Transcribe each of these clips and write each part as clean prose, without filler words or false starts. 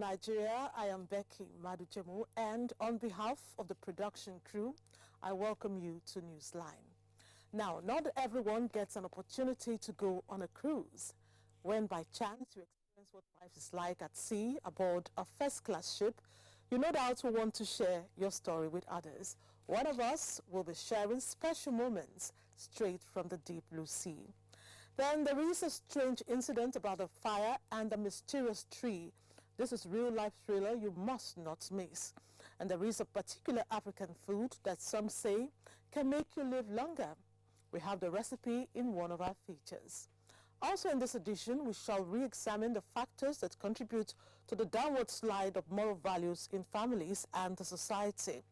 Nigeria, I am Becky Maduchemu, and on behalf of the production crew, I welcome you to Newsline. Now, not everyone gets an opportunity to go on a cruise. When by chance you experience what life is like at sea aboard a first-class ship, you no doubt will want to share your story with others. One of us will be sharing special moments straight from the deep blue sea. Then there is a strange incident about a fire and a mysterious tree. This is real-life thriller you must not miss. And there is a particular African food that some say can make you live longer. We have the recipe in one of our features. Also in this edition, we shall re-examine the factors that contribute to the downward slide of moral values in families and the society.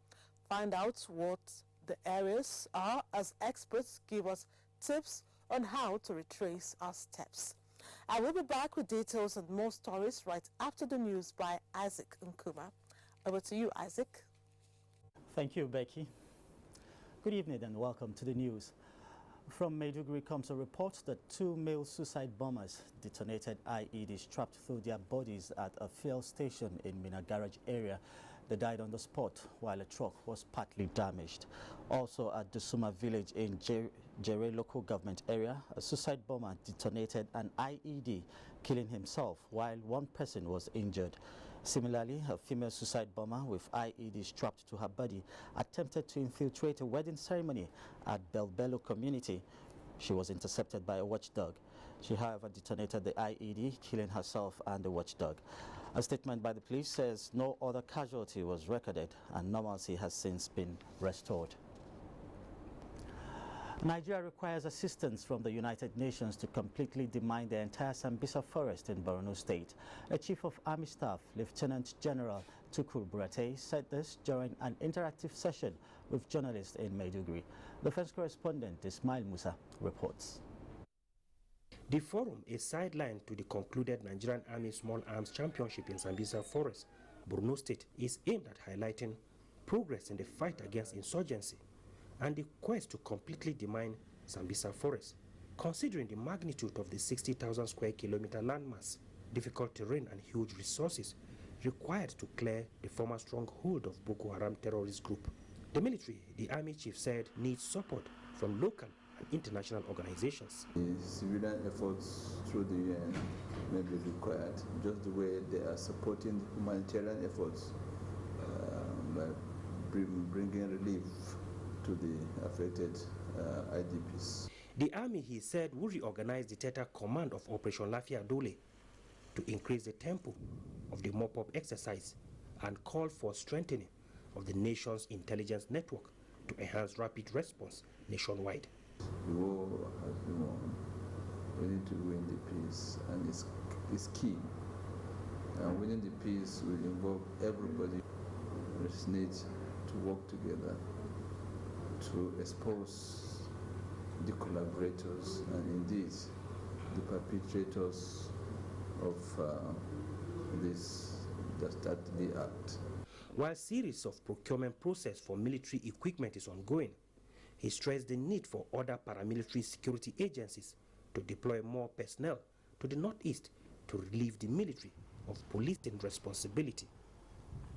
Find out what the areas are as experts give us tips on how to retrace our steps. I will be back with details and more stories right after the news by Isaac Nkuma. Over to you, Isaac. Thank you, Becky. Good evening and welcome to the news. From Maiduguri comes a report that 2 male suicide bombers detonated IEDs trapped through their bodies at a fuel station in Mina Garage area. They died on the spot while a truck was partly damaged. Also at Dusuma village in Jere local government area, a suicide bomber detonated an IED, killing himself while one person was injured. Similarly, a female suicide bomber with IED strapped to her body attempted to infiltrate a wedding ceremony at Belbelo community. She was intercepted by a watchdog. She, however, detonated the IED, killing herself and the watchdog. A statement by the police says no other casualty was recorded and normalcy has since been restored. Nigeria requires assistance from the United Nations to completely demine the entire Sambisa forest in Borno State. A Chief of Army Staff, Lieutenant General Tukur Burate, said this during an interactive session with journalists in Maiduguri. The French correspondent Ismail Musa reports. The forum is sidelined to the concluded Nigerian Army Small Arms Championship in Sambisa Forest. Borno State is aimed at highlighting progress in the fight against insurgency and the quest to completely demine Sambisa Forest, considering the magnitude of the 60,000 square kilometer landmass, difficult terrain and huge resources required to clear the former stronghold of Boko Haram terrorist group. The military, the army chief said, needs support from local and international organizations. The civilian efforts through the UN may be required, just the way they are supporting humanitarian efforts by bringing relief to the affected IDPs. The army, he said, will reorganize the Theta Command of Operation Lafia Dole to increase the tempo of the mop-up exercise and call for strengthening of the nation's intelligence network to enhance rapid response nationwide. The war has been won. We need to win the peace, and it's key. And winning the peace will involve everybody. There's need to work together to expose the collaborators and indeed the perpetrators of this dastardly act. While a series of procurement process for military equipment is ongoing, he stressed the need for other paramilitary security agencies to deploy more personnel to the northeast to relieve the military of policing responsibility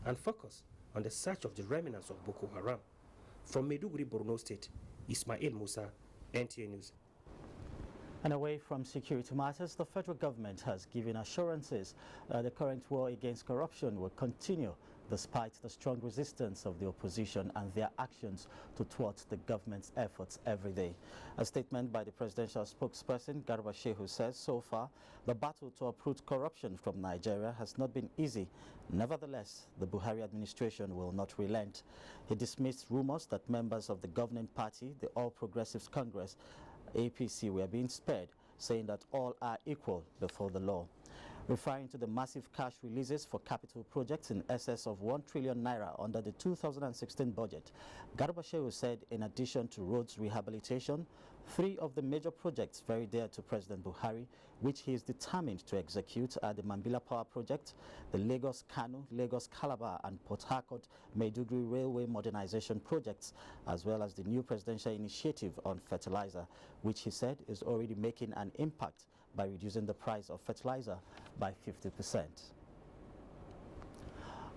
and focus on the search of the remnants of Boko Haram. From Maiduguri, Borno State, Ismail Musa, NTA News. And away from security matters, the federal government has given assurances that the current war against corruption will continue despite the strong resistance of the opposition and their actions to thwart the government's efforts every day. A statement by the presidential spokesperson, Garba Shehu, says so far the battle to uproot corruption from Nigeria has not been easy. Nevertheless, the Buhari administration will not relent. He dismissed rumors that members of the governing party, the All Progressives Congress, APC, were being spared, saying that all are equal before the law. Referring to the massive cash releases for capital projects in excess of 1 trillion naira under the 2016 budget, Garba Shehu said in addition to roads rehabilitation, 3 of the major projects very dear to President Buhari, which he is determined to execute, are the Mambila Power Project, the Lagos-Kano, Lagos-Calabar and Port Harcourt Maiduguri Railway Modernization projects, as well as the new presidential initiative on fertilizer, which he said is already making an impact by reducing the price of fertilizer by 50%.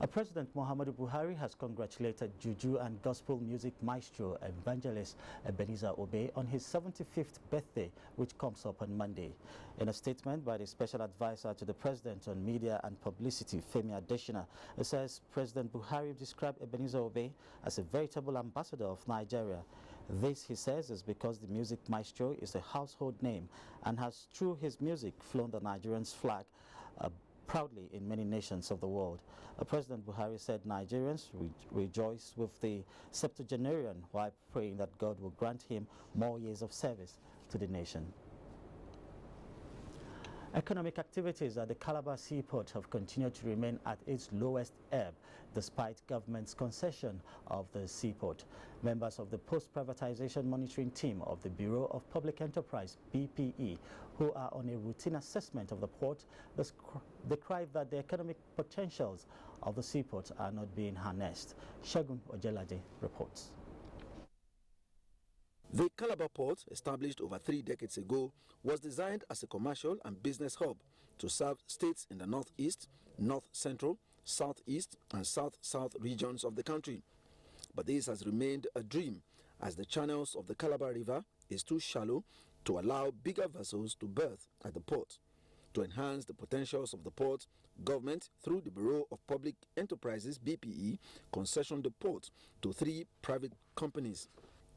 President Muhammadu Buhari has congratulated Juju and gospel music maestro evangelist Ebenezer Obey on his 75th birthday, which comes up on Monday. In a statement by the special advisor to the president on media and publicity, Femi Adesina, it says President Buhari described Ebenezer Obey as a veritable ambassador of Nigeria. This, he says, is because the music maestro is a household name and has, through his music, flown the Nigerian's flag proudly in many nations of the world. President Buhari said Nigerians rejoice with the septuagenarian while praying that God will grant him more years of service to the nation. Economic activities at the Calabar seaport have continued to remain at its lowest ebb despite government's concession of the seaport. Members of the post-privatization monitoring team of the Bureau of Public Enterprise, BPE, who are on a routine assessment of the port, decried that the economic potentials of the seaport are not being harnessed. Segun Ojelade reports. The Calabar port, established over 3 decades ago, was designed as a commercial and business hub to serve states in the northeast, north-central, southeast and south-south regions of the country. But this has remained a dream as the channels of the Calabar River is too shallow to allow bigger vessels to berth at the port. To enhance the potentials of the port, government, through the Bureau of Public Enterprises, BPE, concessioned the port to 3 private companies.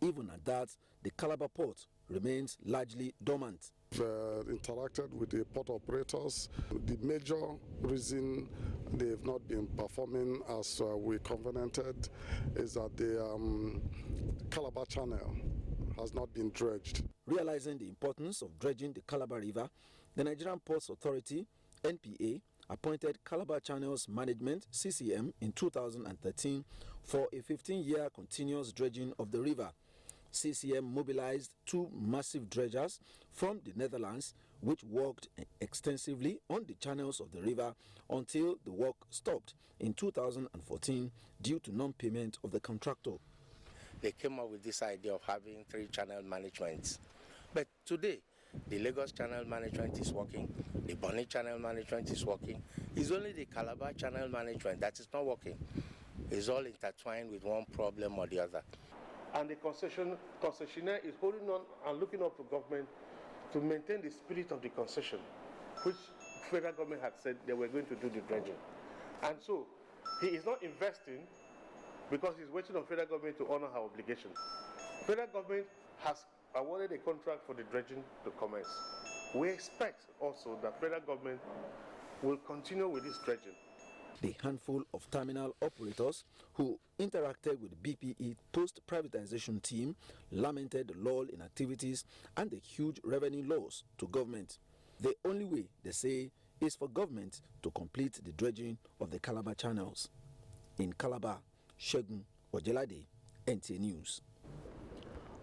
Even at that, the Calabar port remains largely dormant. We've interacted with the port operators. The major reason they've not been performing as we covenanted is that the Calabar Channel has not been dredged. Realizing the importance of dredging the Calabar River, the Nigerian Ports Authority, NPA, appointed Calabar Channels Management, CCM, in 2013 for a 15-year continuous dredging of the river. CCM mobilized 2 massive dredgers from the Netherlands, which worked extensively on the channels of the river until the work stopped in 2014 due to non-payment of the contractor. They came up with this idea of having 3 channel managements. But today, the Lagos Channel Management is working, the Bonny Channel Management is working. It's only the Calabar Channel Management that is not working. It's all intertwined with one problem or the other. And the concessionaire is holding on and looking up to government to maintain the spirit of the concession, which federal government had said they were going to do the dredging. And so he is not investing because he's waiting on federal government to honor her obligation. Federal government has awarded a contract for the dredging to commence. We expect also that federal government will continue with this dredging. The handful of terminal operators who interacted with BPE post-privatization team lamented the lull in activities and the huge revenue loss to government. The only way, they say, is for government to complete the dredging of the Calabar channels. In Calabar, Segun Ojelade, NTA News.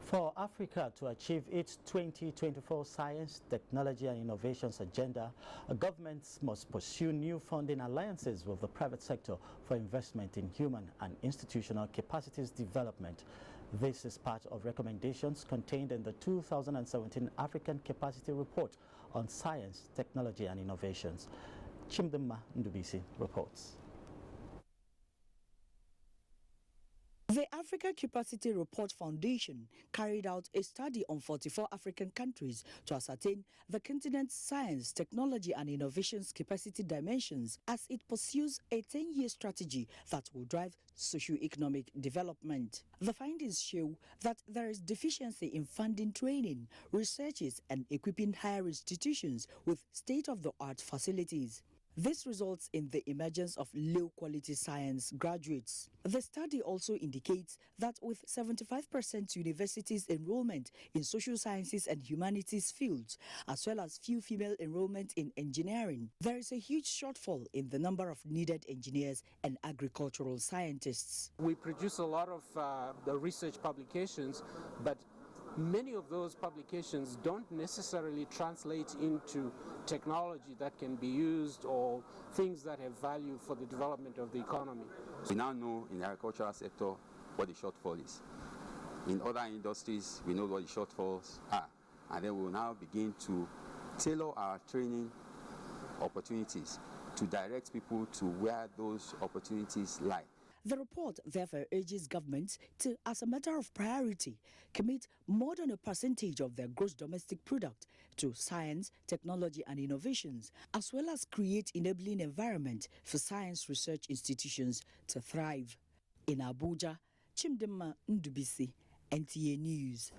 For Africa to achieve its 2024 Science, Technology and Innovations agenda, governments must pursue new funding alliances with the private sector for investment in human and institutional capacities development. This is part of recommendations contained in the 2017 African Capacity Report on Science, Technology and Innovations. Chimdema Ndubisi reports. The Africa Capacity Report Foundation carried out a study on 44 African countries to ascertain the continent's science, technology and innovations capacity dimensions as it pursues a 10-year strategy that will drive socio-economic development. The findings show that there is deficiency in funding training, researches and equipping higher institutions with state-of-the-art facilities. This results in the emergence of low-quality science graduates. The study also indicates that with 75% universities enrollment in social sciences and humanities fields, as well as few female enrollment in engineering, there is a huge shortfall in the number of needed engineers and agricultural scientists. We produce a lot of the research publications, but many of those publications don't necessarily translate into technology that can be used or things that have value for the development of the economy. We now know in the agricultural sector what the shortfall is. In other industries, we know what the shortfalls are. And then we will now begin to tailor our training opportunities to direct people to where those opportunities lie. The report therefore urges governments to, as a matter of priority, commit more than a percentage of their gross domestic product to science, technology and innovations, as well as create enabling environment for science research institutions to thrive. In Abuja, Chimdema Ndubisi, NTA News.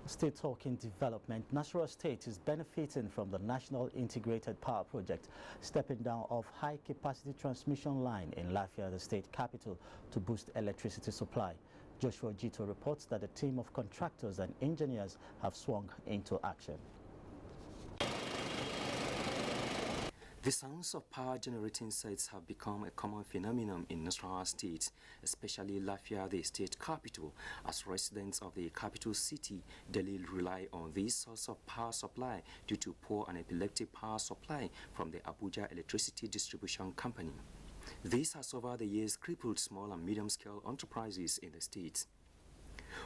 Still talking development, Nasarawa State is benefiting from the National Integrated Power Project, stepping down of high-capacity transmission line in Lafia, the state capital, to boost electricity supply. Joshua Jito reports that a team of contractors and engineers have swung into action. The sounds of power generating sites have become a common phenomenon in Nasarawa State, especially Lafia, the state capital, as residents of the capital city daily rely on this source of power supply due to poor and epileptic power supply from the Abuja Electricity Distribution Company. This has over the years crippled small and medium-scale enterprises in the state.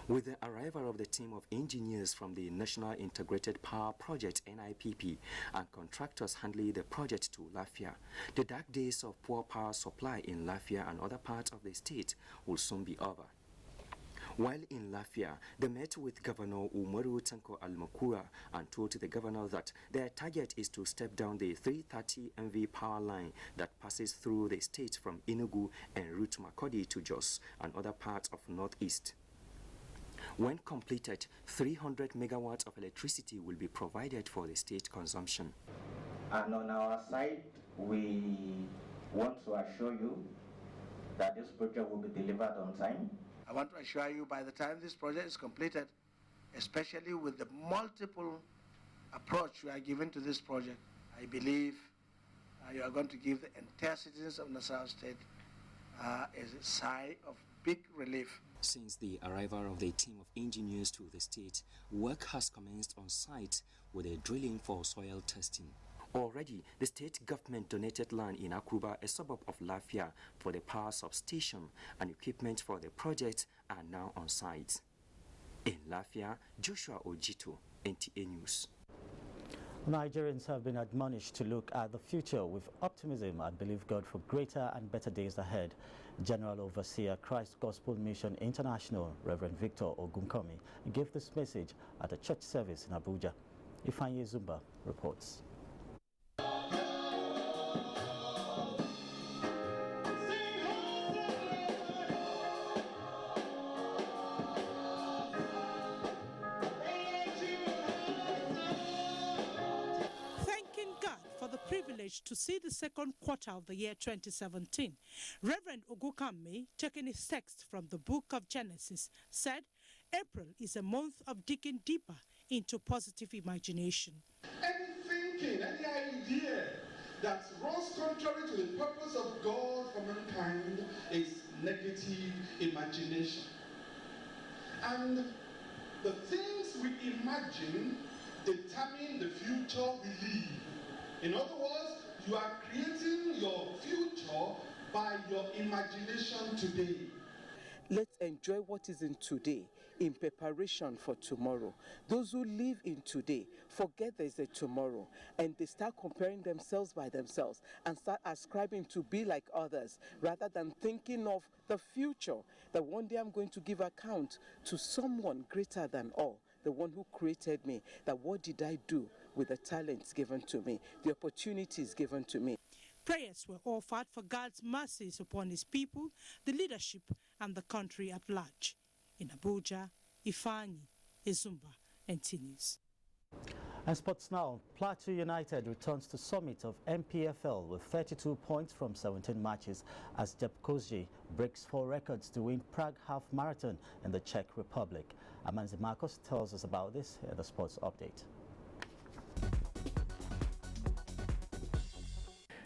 With the arrival of the team of engineers from the National Integrated Power Project (NIPP) and contractors handling the project to Lafia, the dark days of poor power supply in Lafia and other parts of the state will soon be over. While in Lafia, they met with Governor Umaru Tanko Al-Makura and told the governor that their target is to step down the 330 MV power line that passes through the state from Enugu and route Makodi to Jos and other parts of northeast. When completed, 300 megawatts of electricity will be provided for the state consumption. And on our side, we want to assure you that this project will be delivered on time. I want to assure you by the time this project is completed, especially with the multiple approach we are giving to this project, I believe you are going to give the entire citizens of Nasarawa State a sigh of big relief. Since the arrival of the team of engineers to the state, work has commenced on site with a drilling for soil testing. Already, the state government donated land in Akuba, a suburb of Lafia, for the power substation, and equipment for the project are now on site. In Lafia, Joshua Ojito, NTA News. Nigerians have been admonished to look at the future with optimism and believe God for greater and better days ahead. General Overseer Christ Gospel Mission International, Reverend Victor Ogunkomi, gave this message at a church service in Abuja. Ifanye Zumba reports. To see the second quarter of the year 2017, Reverend Ogukame, taking his text from the book of Genesis, said April is a month of digging deeper into positive imagination. Any thinking, any idea that runs contrary to the purpose of God for mankind is negative imagination. And the things we imagine determine the future we live. In other words, you are creating your future by your imagination today. Let's enjoy what is in today in preparation for tomorrow. Those who live in today forget there's a tomorrow and they start comparing themselves by themselves and start ascribing to be like others rather than thinking of the future, that one day I'm going to give account to someone greater than all, the one who created me, that what did I do with the talents given to me, the opportunities given to me. Prayers were offered for God's mercies upon his people, the leadership, and the country at large. In Abuja, Ifeanyi Ezumba, NTA News. And sports now, Plateau United returns to summit of MPFL with 32 points from 17 matches as Jeb Kozje breaks 4 records to win Prague Half Marathon in the Czech Republic. Amanzi Marcos tells us about this in the sports update.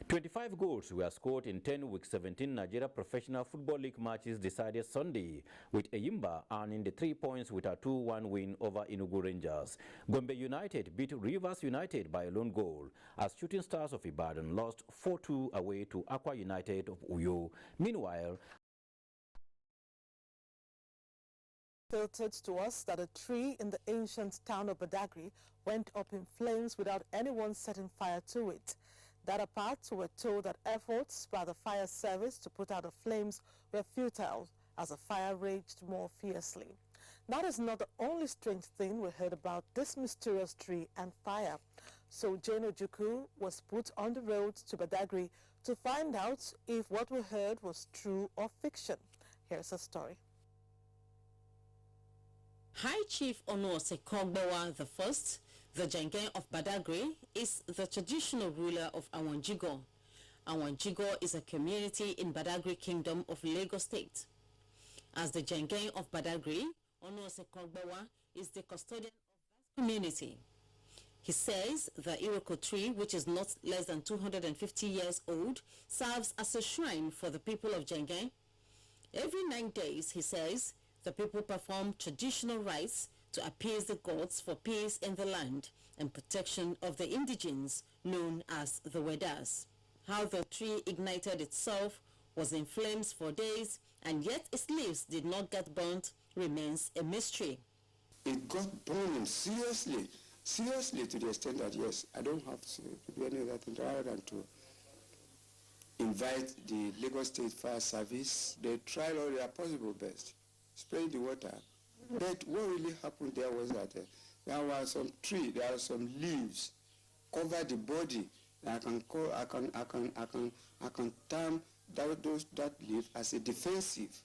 25 goals were scored in 10 Week 17 Nigeria Professional Football League matches decided Sunday, with Eyimba earning the 3 points with a 2-1 win over Enugu Rangers. Gombe United beat Rivers United by a lone goal, as Shooting Stars of Ibadan lost 4-2 away to Aqua United of Uyo. Meanwhile, filtered to us that a tree in the ancient town of Badagry went up in flames without anyone setting fire to it. That apart, we were told that efforts by the fire service to put out the flames were futile as the fire raged more fiercely. That is not the only strange thing we heard about this mysterious tree and fire. So Jane Ojukwu was put on the road to Badagry to find out if what we heard was true or fiction. Here's a story. High Chief Onuose Kogbawa I, the Jangen of Badagry, is the traditional ruler of Awanjigo. Awanjigo is a community in Badagry Kingdom of Lagos State. As the Jangen of Badagry, Onuose Kogbawa is the custodian of that community. He says the Iroko tree, which is not less than 250 years old, serves as a shrine for the people of Jangen. Every 9 days, he says, the people perform traditional rites to appease the gods for peace in the land and protection of the indigents, known as the Wedas. How the tree ignited itself, was in flames for days, and yet its leaves did not get burnt, remains a mystery. It got burning seriously to the extent that, yes, I don't have to do any of that thing rather than to invite the Lagos State Fire Service. They tried all their possible best, spraying the water. But what really happened there was that there were some trees, there are some leaves cover the body. I can term that leaf as a defensive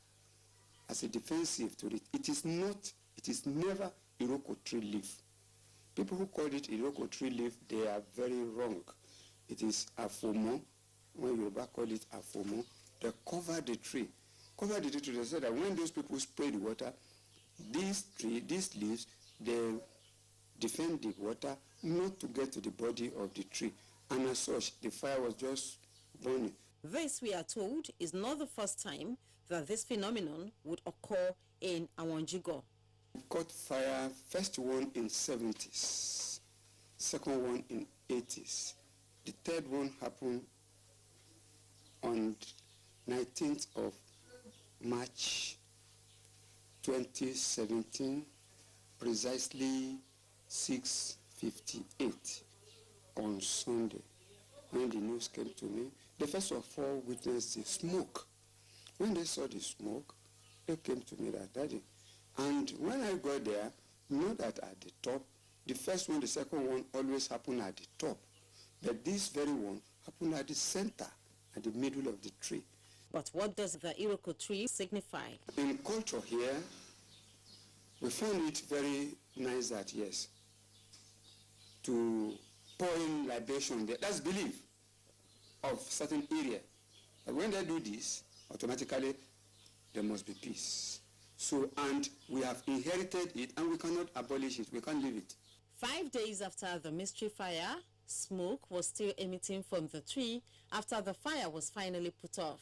to it. It is never Iroko tree leaf. People who call it Iroko tree leaf, they are very wrong. It is afomo. When Yoruba call it afomo, they cover the tree. They say that when those people spray the water, these leaves, they defend the water not to get to the body of the tree. And as such, the fire was just burning. This, we are told, is not the first time that this phenomenon would occur in Awanjigo. We caught fire, first one in 70s, second one in 80s. The third one happened on 19th of March 2017, precisely 6:58 on Sunday. When the news came to me, the first of all witnessed the smoke. When they saw the smoke, they came to me that, Daddy. And when I got there, know that at the top, the first one, the second one always happened at the top. But this very one happened at the center, at the middle of the tree. But what does the Iroko tree signify? In culture here, we find it very nice that, yes, to pour in libation there. That's belief of certain area. But when they do this, automatically there must be peace. So, and we have inherited it and we cannot abolish it. We can't leave it. 5 days after the mystery fire, smoke was still emitting from the tree after the fire was finally put off.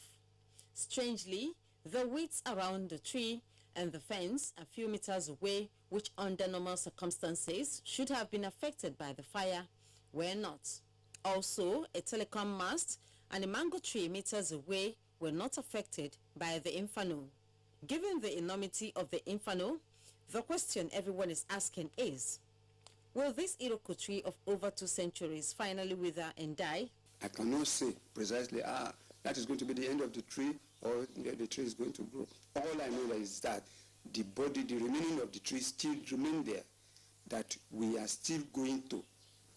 Strangely, the weeds around the tree and the fence a few meters away, which under normal circumstances should have been affected by the fire, were not. Also, a telecom mast and a mango tree meters away were not affected by the inferno. Given the enormity of the inferno, the question everyone is asking is, will this Iroko tree of over 2 centuries finally wither and die? I cannot say precisely, that is going to be the end of the tree or the tree is going to grow. All I know is that the body, the remaining of the tree still remain there, that we are still going to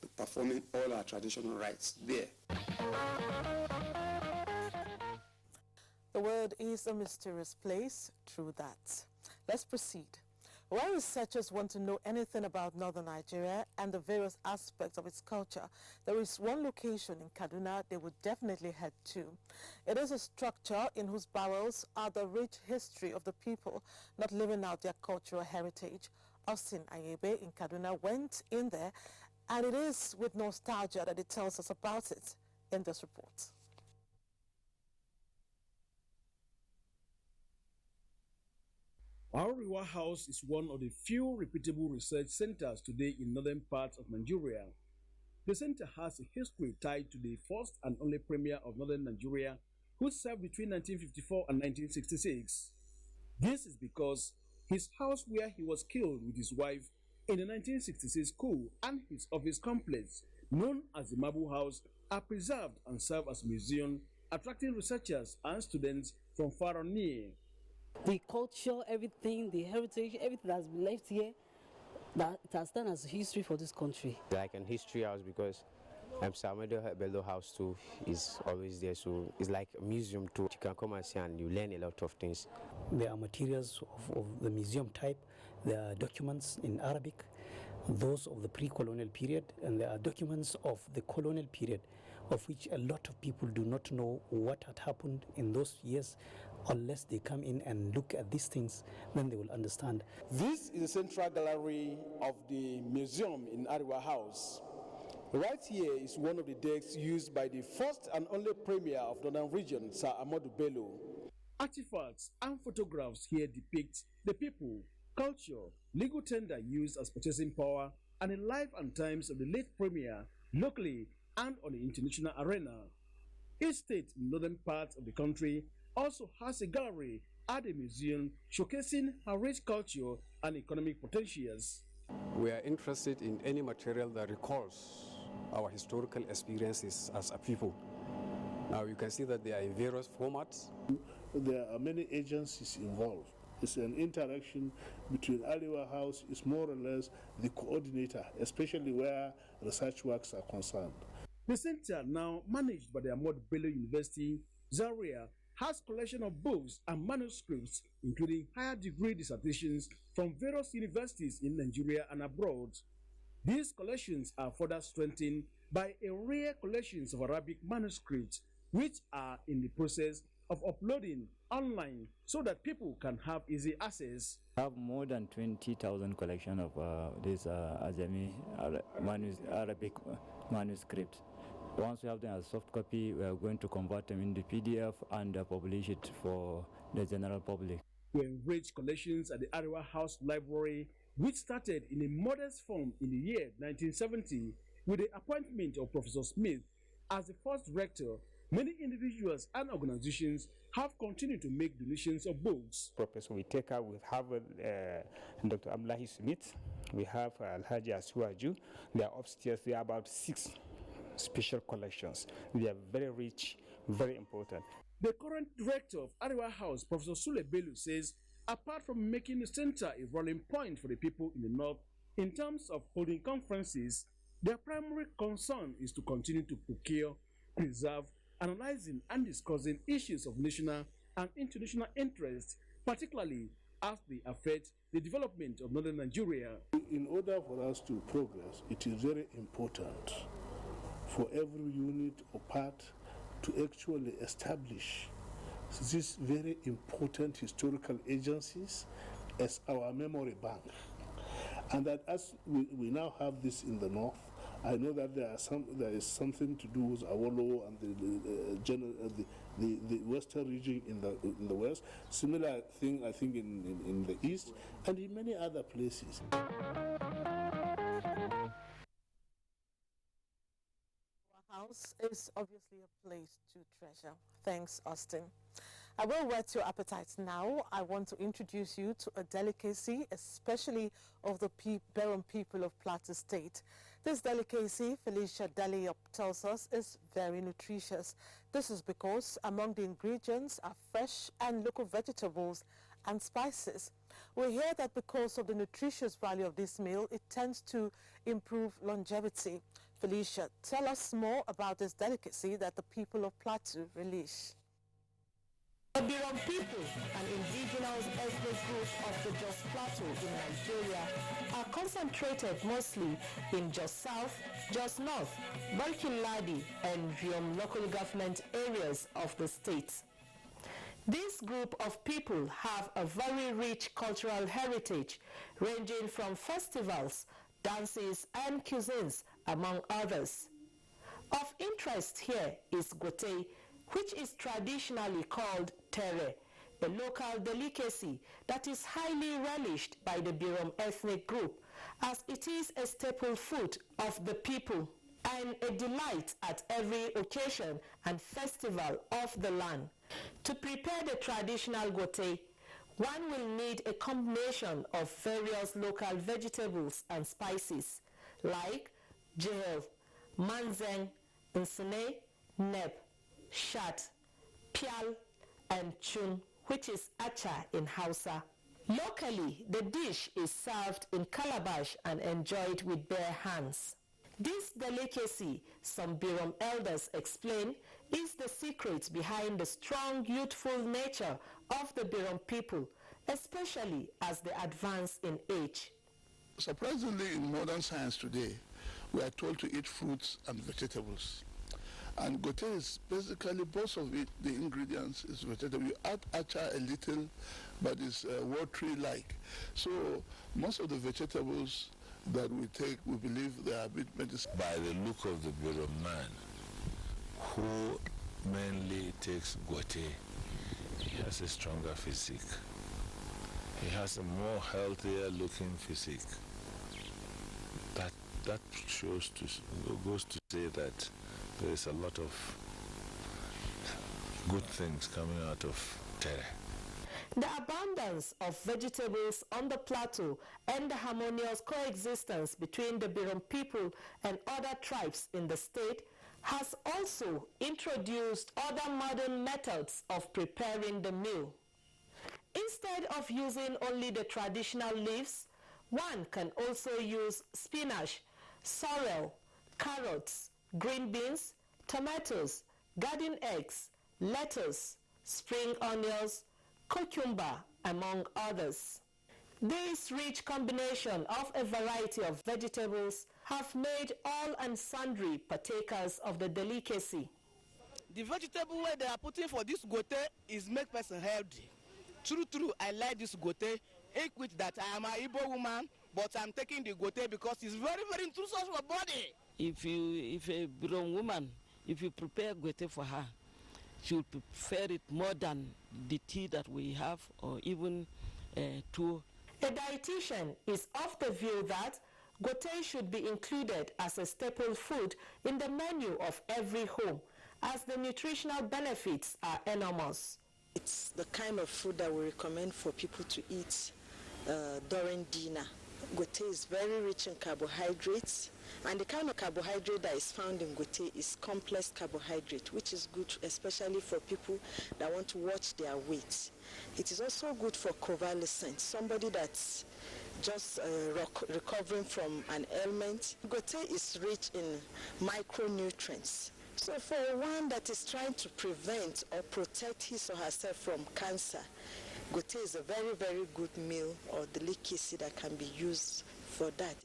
be performing all our traditional rites there. The world is a mysterious place, true that. Let's proceed. When researchers want to know anything about northern Nigeria and the various aspects of its culture, there is one location in Kaduna they would definitely head to. It is a structure in whose bowels are the rich history of the people not living out their cultural heritage. Austin Ayebe in Kaduna went in there, and it is with nostalgia that he tells us about it in this report. Arewa House is one of the few repeatable research centers today in northern parts of Nigeria. The center has a history tied to the first and only premier of northern Nigeria, who served between 1954 and 1966. This is because his house where he was killed with his wife in the 1966 coup and his office complex, known as the Marble House, are preserved and serve as museums, attracting researchers and students from far and near. The culture, everything, the heritage, everything that's been left here, that it has done as history for this country. Like an history house, because Arewa House too is always there, so it's like a museum too. You can come and see and you learn a lot of things. There are materials of the museum type, there are documents in Arabic, those of the pre-colonial period, and there are documents of the colonial period, of which a lot of people do not know what had happened in those years. Unless they come in and look at these things, then they will understand. This is the central gallery of the museum in Arewa House. Right here is one of the decks used by the first and only premier of the Northern region, Sir Ahmadu Bello. Artifacts and photographs here depict the people, culture, legal tender used as purchasing power, and the life and times of the late premier, locally and on the international arena. Each state in northern parts of the country also has a gallery at the museum showcasing her rich culture and economic potentials. We are interested in any material that recalls our historical experiences as a people. Now you can see that they are in various formats. There are many agencies involved. It's an interaction between Arewa House is more or less the coordinator, especially where research works are concerned. The center, now managed by the Ahmadu Bello University, Zaria, has collection of books and manuscripts, including higher degree dissertations from various universities in Nigeria and abroad. These collections are further strengthened by a rare collections of Arabic manuscripts, which are in the process of uploading online so that people can have easy access. I have more than 20,000 collection of these Ajami Arabic manuscripts. Once we have them as soft copy, we are going to convert them into PDF and publish it for the general public. To enrich collections at the Arewa House Library, which started in a modest form in the year 1970 with the appointment of Professor Smith as the first rector, many individuals and organizations have continued to make donations of books. Professor Witeka, we have Dr. Abdullahi Smith, we have Alhaji Asuaju. They are upstairs. There are about 6 special collections. They are very rich, very important. The current director of Arewa House, Professor Sule Bello, says apart from making the center a rallying point for the people in the north in terms of holding conferences, their primary concern is to continue to procure, preserve, analyzing and discussing issues of national and international interest, particularly as they affect the development of northern Nigeria. In order for us to progress, it is very important for every unit or part to actually establish these very important historical agencies as our memory bank. And that as we now have this in the north, I know that there is something to do with Awolo and the western region in the west. Similar thing, I think, in the east and in many other places. House is obviously a place to treasure. Thanks, Austin. I will whet your appetite now. I want to introduce you to a delicacy, especially of the Berom people of Plateau State. This delicacy, Felicia Daliop tells us, is very nutritious. This is because among the ingredients are fresh and local vegetables and spices. We hear that because of the nutritious value of this meal, it tends to improve longevity. Felicia, tell us more about this delicacy that the people of Plateau relish. The Berom people, an indigenous ethnic group of the Jos Plateau in Nigeria, are concentrated mostly in Jos South, Jos North, Barkin-Ladi and Riom local government areas of the state. This group of people have a very rich cultural heritage, ranging from festivals, dances and cuisines, among others. Of interest here is gote, which is traditionally called tere, a local delicacy that is highly relished by the Berom ethnic group, as it is a staple food of the people and a delight at every occasion and festival of the land. To prepare the traditional gote, one will need a combination of various local vegetables and spices like jehel, manzeng, nsine, neb, shat, pial, and chun, which is acha in Hausa. Locally, the dish is served in calabash and enjoyed with bare hands. This delicacy, some Birom elders explain, is the secret behind the strong, youthful nature of the Birom people, especially as they advance in age. Surprisingly, in modern science today, we are told to eat fruits and vegetables. And gote is basically, both of it, the ingredients is vegetable. You add acha a little, but it's watery-like. So most of the vegetables that we take, we believe they are a bit medicinal. By the look of the Birom man, who mainly takes gote, he has a stronger physique. He has a more healthier looking physique. That goes to say that there is a lot of good things coming out of Tere. The abundance of vegetables on the plateau and the harmonious coexistence between the Birom people and other tribes in the state has also introduced other modern methods of preparing the meal. Instead of using only the traditional leaves, one can also use spinach, sorrel, carrots, green beans, tomatoes, garden eggs, lettuce, spring onions, cucumber, among others. This rich combination of a variety of vegetables have made all and sundry partakers of the delicacy. The vegetable they are putting for this gote is make person healthy. True, I like this gote. With that, I am an Igbo woman, but I'm taking the gote because it's very, very intrusive for body. If a Birom woman, if you prepare gote for her, she will prefer it more than the tea that we have, or even tuwo. A dietitian is of the view that gote should be included as a staple food in the menu of every home, as the nutritional benefits are enormous. It's the kind of food that we recommend for people to eat during dinner. Gote is very rich in carbohydrates, and the kind of carbohydrate that is found in gote is complex carbohydrate, which is good especially for people that want to watch their weight. It is also good for convalescent, somebody that's just recovering from an ailment. Gote is rich in micronutrients. So for one that is trying to prevent or protect his or herself from cancer, gote is a very, very good meal or delicacy that can be used for that.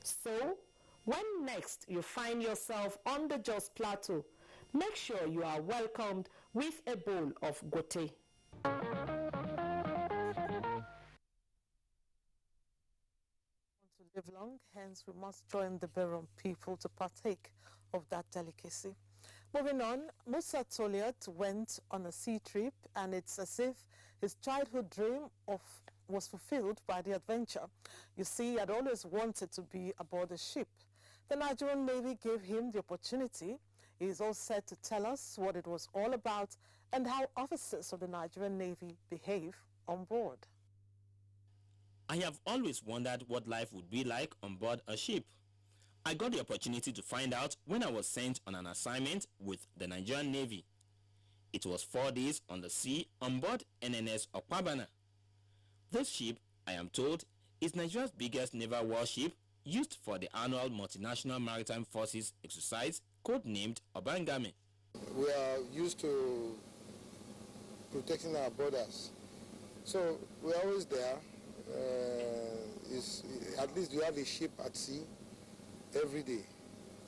So, when next you find yourself on the Jos Plateau, make sure you are welcomed with a bowl of gote. To live long, hence we must join the Birom people to partake of that delicacy. Moving on, Musa Toliat went on a sea trip, and it's as if his childhood dream was fulfilled by the adventure. You see, he had always wanted to be aboard a ship. The Nigerian Navy gave him the opportunity. He is all set to tell us what it was all about and how officers of the Nigerian Navy behave on board. I have always wondered what life would be like on board a ship. I got the opportunity to find out when I was sent on an assignment with the Nigerian Navy. It was 4 days on the sea on board NNS Okwabana. This ship, I am told, is Nigeria's biggest naval warship used for the annual Multinational Maritime Forces exercise codenamed Obangame. We are used to protecting our borders, so we're always there. At least we have a ship at sea every day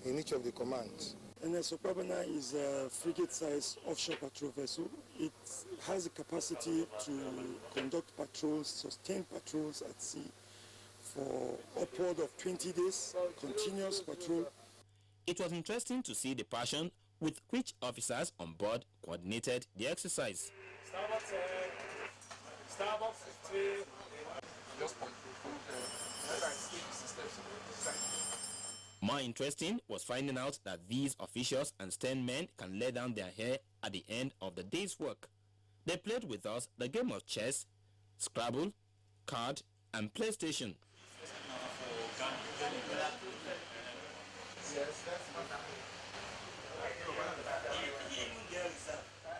in each of the commands. NS Okwabana is a frigate-sized offshore patrol vessel. It has the capacity to conduct patrols, sustained patrols at sea for upward of 20 days, continuous patrol. It was interesting to see the passion with which officers on board coordinated the exercise. Starboard 10, starboard 50. Just point. More interesting was finding out that these officials and stern men can lay down their hair at the end of the day's work. They played with us the game of chess, Scrabble, card, and PlayStation.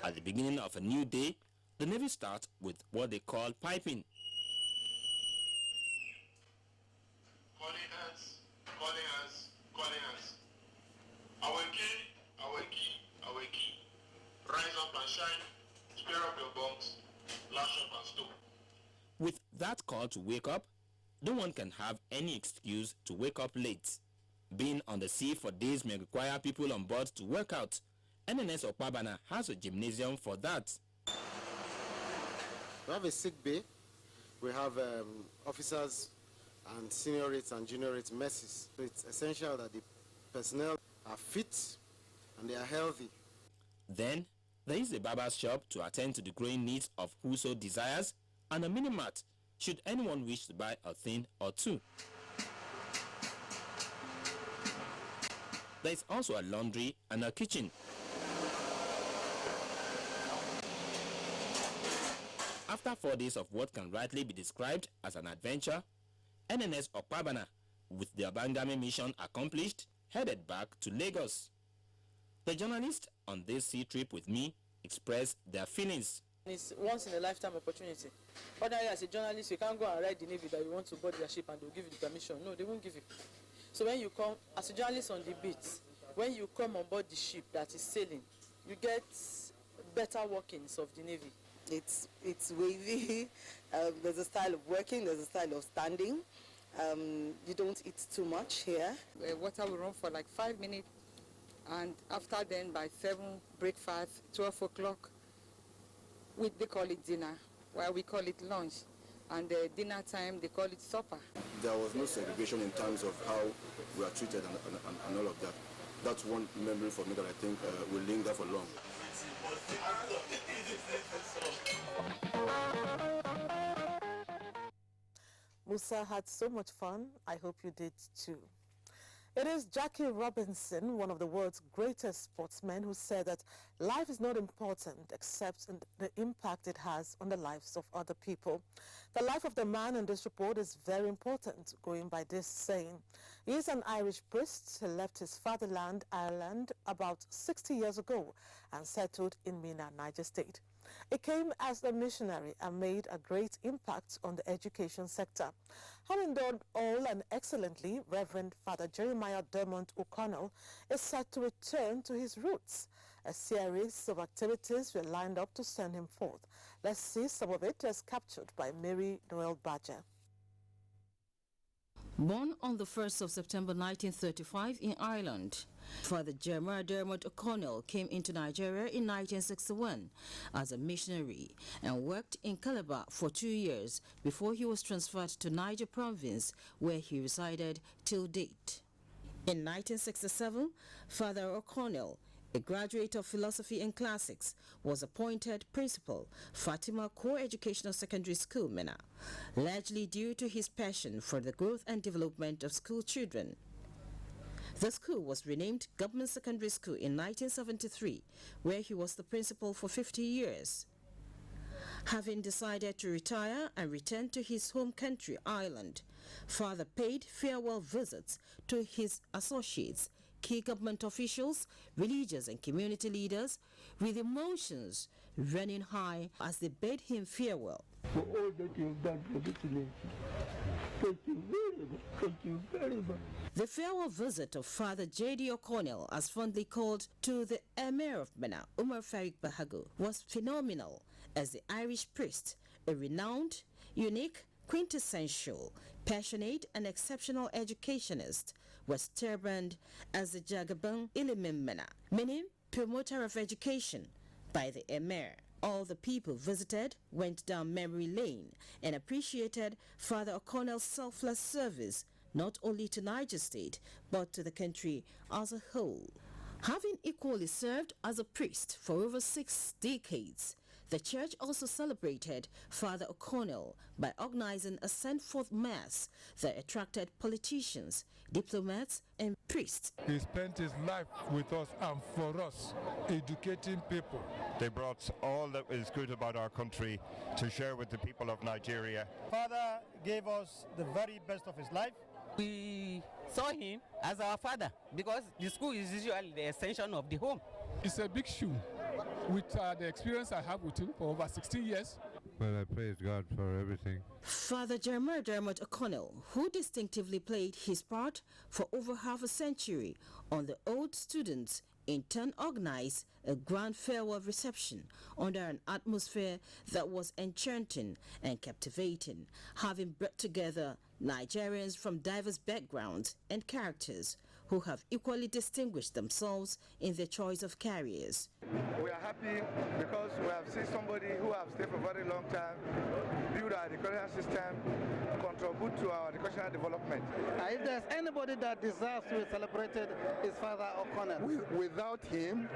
At the beginning of a new day, the Navy starts with what they call piping. Calling hands, calling hands, calling hands. Awake, awake, awake. Rise up and shine, spare up your bunks, lash up and stop. With that call to wake up, no one can have any excuse to wake up late. Being on the sea for days may require people on board to work out. NNS Okpabana has a gymnasium for that. We have a sick bay. We have officers and senior rates and junior rates messes. So it's essential that the personnel are fit and they are healthy. Then there is a barber's shop to attend to the growing needs of whoso desires, and a mini-mart should anyone wish to buy a thing or two. There is also a laundry and a kitchen. After 4 days of what can rightly be described as an adventure, NNS Okpabana, with their Bangame mission accomplished, headed back to Lagos. The journalists on this sea trip with me expressed their feelings. It's once in a lifetime opportunity. Ordinarily, as a journalist, you can't go and write the Navy that you want to board their ship and they'll give you the permission. No, they won't give you. So when you come, as a journalist on the beat, when you come on board the ship that is sailing, you get better workings of the Navy. It's wavy. There's a style of working. There's a style of standing. You don't eat too much here. Water will run for like 5 minutes, and after then by 7, breakfast, 12 o'clock, they call it dinner, while we call it lunch, and dinner time they call it supper. There was no segregation in terms of how we are treated and all of that. That's one memory for me that I think will linger for long. Musa had so much fun. I hope you did too. It is Jackie Robinson, one of the world's greatest sportsmen, who said that life is not important except in the impact it has on the lives of other people. The life of the man in this report is very important, going by this saying. He is an Irish priest. He left his fatherland, Ireland, about 60 years ago and settled in Mina, Niger State. He came as a missionary and made a great impact on the education sector. Having done all and excellently, Reverend Father Jeremiah Dermot O'Connell is set to return to his roots. A series of activities were lined up to send him forth. Let's see some of it as captured by Mary Noel Badger. Born on the 1st of September 1935 in Ireland, Father Jeremiah Dermot O'Connell came into Nigeria in 1961 as a missionary and worked in Calabar for 2 years before he was transferred to Niger province, where he resided till date. In 1967, Father O'Connell, a graduate of philosophy and classics, was appointed principal, Fatima Co-Educational Secondary School, Mina, largely due to his passion for the growth and development of school children. The school was renamed Government Secondary School in 1973, where he was the principal for 50 years. Having decided to retire and return to his home country, Ireland, Father paid farewell visits to his associates, key government officials, religious and community leaders, with emotions running high as they bade him farewell. For all that you've done for this nation, thank you very much. Thank you very much. The farewell visit of Father J.D. O'Connell, as fondly called, to the Emir of Benin, Umar Farik Bahago, was phenomenal as the Irish priest, a renowned, unique, quintessential, passionate and exceptional educationist, was turbaned as the Jagaban Ilimimena, meaning promoter of education, by the Emir. All the people visited went down memory lane and appreciated Father O'Connell's selfless service, not only to Niger State, but to the country as a whole. Having equally served as a priest for over 6 decades, the church also celebrated Father O'Connell by organizing a send-forth mass that attracted politicians, diplomats, and priests. He spent his life with us and for us, educating people. They brought all that is good about our country to share with the people of Nigeria. Father gave us the very best of his life, We saw him as our father because the school is usually the extension of the home. It's a big shoe. With the experience I have with him for over 16 years. Well, I praise God for everything. Father Jeremiah Dermot O'Connell, who distinctively played his part for over half a century on the old students, in turn organized a grand farewell reception under an atmosphere that was enchanting and captivating, having brought together Nigerians from diverse backgrounds and characters who have equally distinguished themselves in their choice of careers. We are happy because we have seen somebody who has stayed for a very long time, build our educational system, contribute to our educational development. If there's anybody that deserves to be celebrated, it's Father O'Connell. Without him,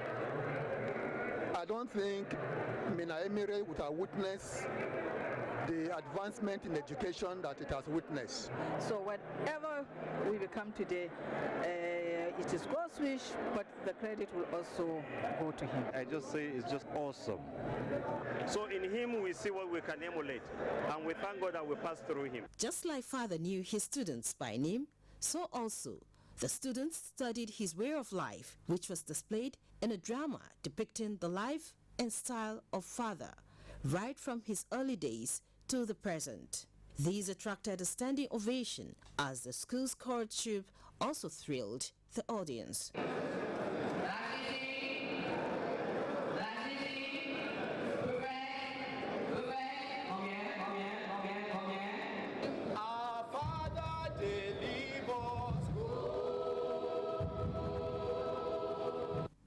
I don't think Mina Emire would have witnessed the advancement in education that it has witnessed. So whatever we become today, it is God's wish, but the credit will also go to him. I just say it's just awesome. So in him we see what we can emulate, and we thank God that we pass through him. Just like Father knew his students by name, so also the students studied his way of life, which was displayed in a drama depicting the life and style of Father, right from his early days to the present. These attracted a standing ovation as the school's courtship also thrilled the audience.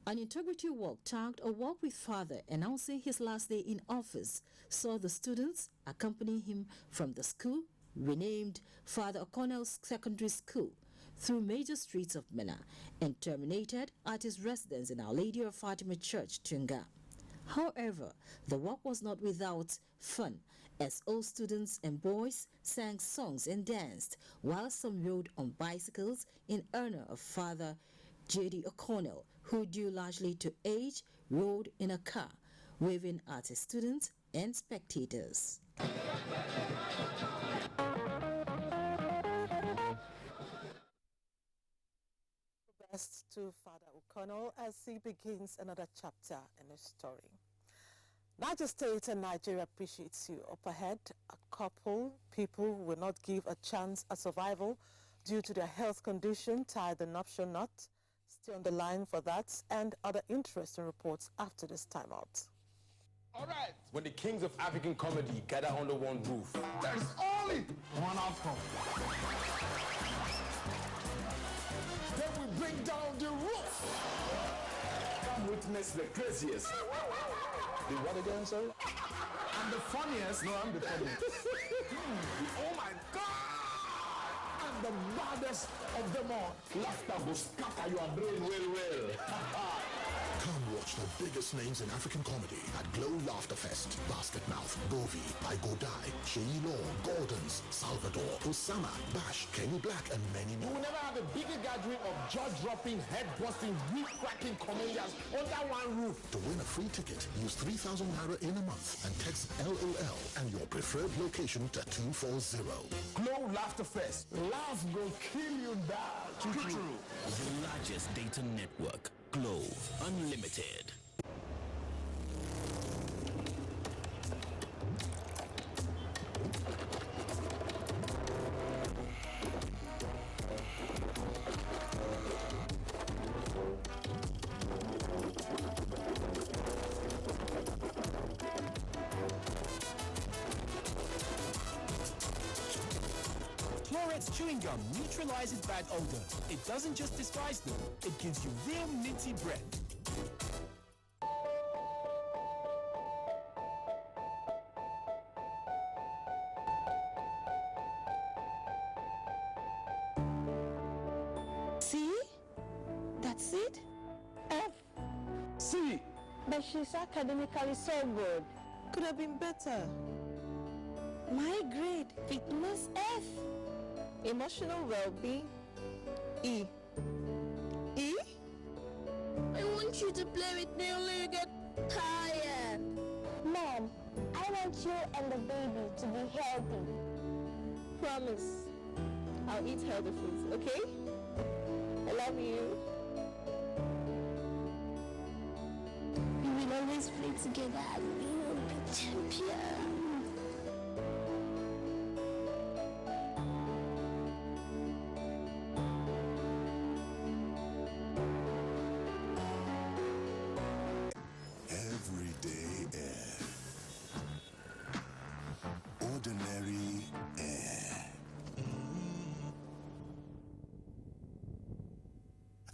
An integrity walk tagged A Walk with Father, announcing his last day in office, saw the students accompany him from the school, renamed Father O'Connell's Secondary School, through major streets of Minna and terminated at his residence in Our Lady of Fatima Church, Tunga. However, the walk was not without fun, as all students and boys sang songs and danced, while some rode on bicycles in honor of Father J.D. O'Connell, who, due largely to age, rode in a car, waving at his students and spectators. Best to Father O'Connell as he begins another chapter in his story. Niger State and Nigeria appreciates you. Up ahead, a couple people who will not give a chance at survival due to their health condition tie the nuptial knot. Stay on the line for that and other interesting reports after this timeout. All right. When the kings of African comedy gather under one roof, there is only one outcome. Then we bring down the roof. Come witness the craziest. The what again, sir? I'm the funniest. No, I'm the funniest. Oh my God! I'm the baddest of them all. Laughter will scatter your brain well. Come watch the biggest names in African comedy at Glow Laughter Fest. Basketmouth, Bovi, I Go Die, Sheyi Law, Gordons, Salvador, Osama, Bash, Kenny Black, and many more. You will never have a bigger gathering of jaw-dropping, head-busting, whip-cracking comedians under one roof. To win a free ticket, use 3,000 naira in a month and text LOL and your preferred location to 240. Glow Laughter Fest. Laugh go kill you down. True. The largest data network. Glow Unlimited. Chlorets chewing gum neutralizes bad odor. It doesn't just disguise them, it gives you real minty breath. See? That's it? F. C. But she's academically so good. Could have been better. My grade, fitness F. Emotional well-being, E. E? I want you to play with me until you get tired. Mom, I want you and the baby to be healthy. Promise. I'll eat healthy foods, okay? I love you. We will always play together and we will be champions. Everyday air. Ordinary air.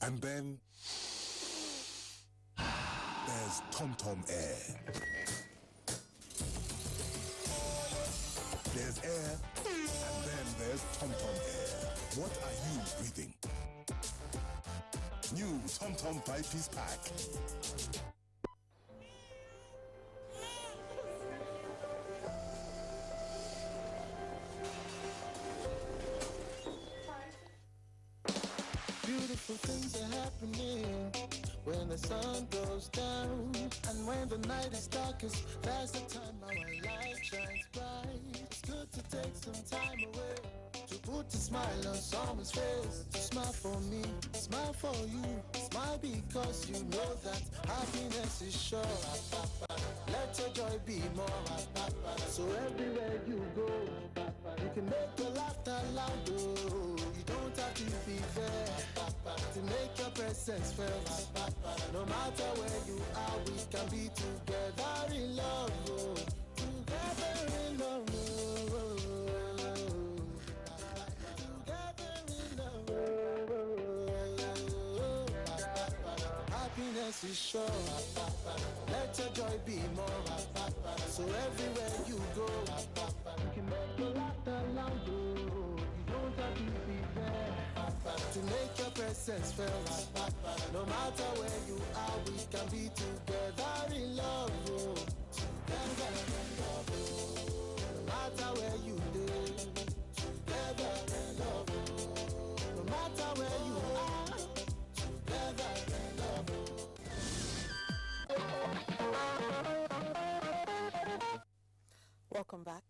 And then there's TomTom Air. There's air, and then there's TomTom Air. What are you breathing? New TomTom 5-piece pack. Beautiful things are happening when the sun goes down, and when the night is darkest, that's the time our light shines bright. It's good to take some time away to put a smile on someone's face. To smile for me, smile for you, smile because you know that happiness is sure. Let your joy be more. So everywhere you go, you can make your laughter loud. You don't have to be there to make your presence felt. No matter where you are, we can be together in love. Together in love. Together in love. Happiness is sure. Let your joy be more. So everywhere you go, you can make your laughter loud. You don't have to be there to make your presence felt. No matter where you are, we can be together in love. Together in love. No matter where you live, together in love. No matter where you are, together in love. Welcome back.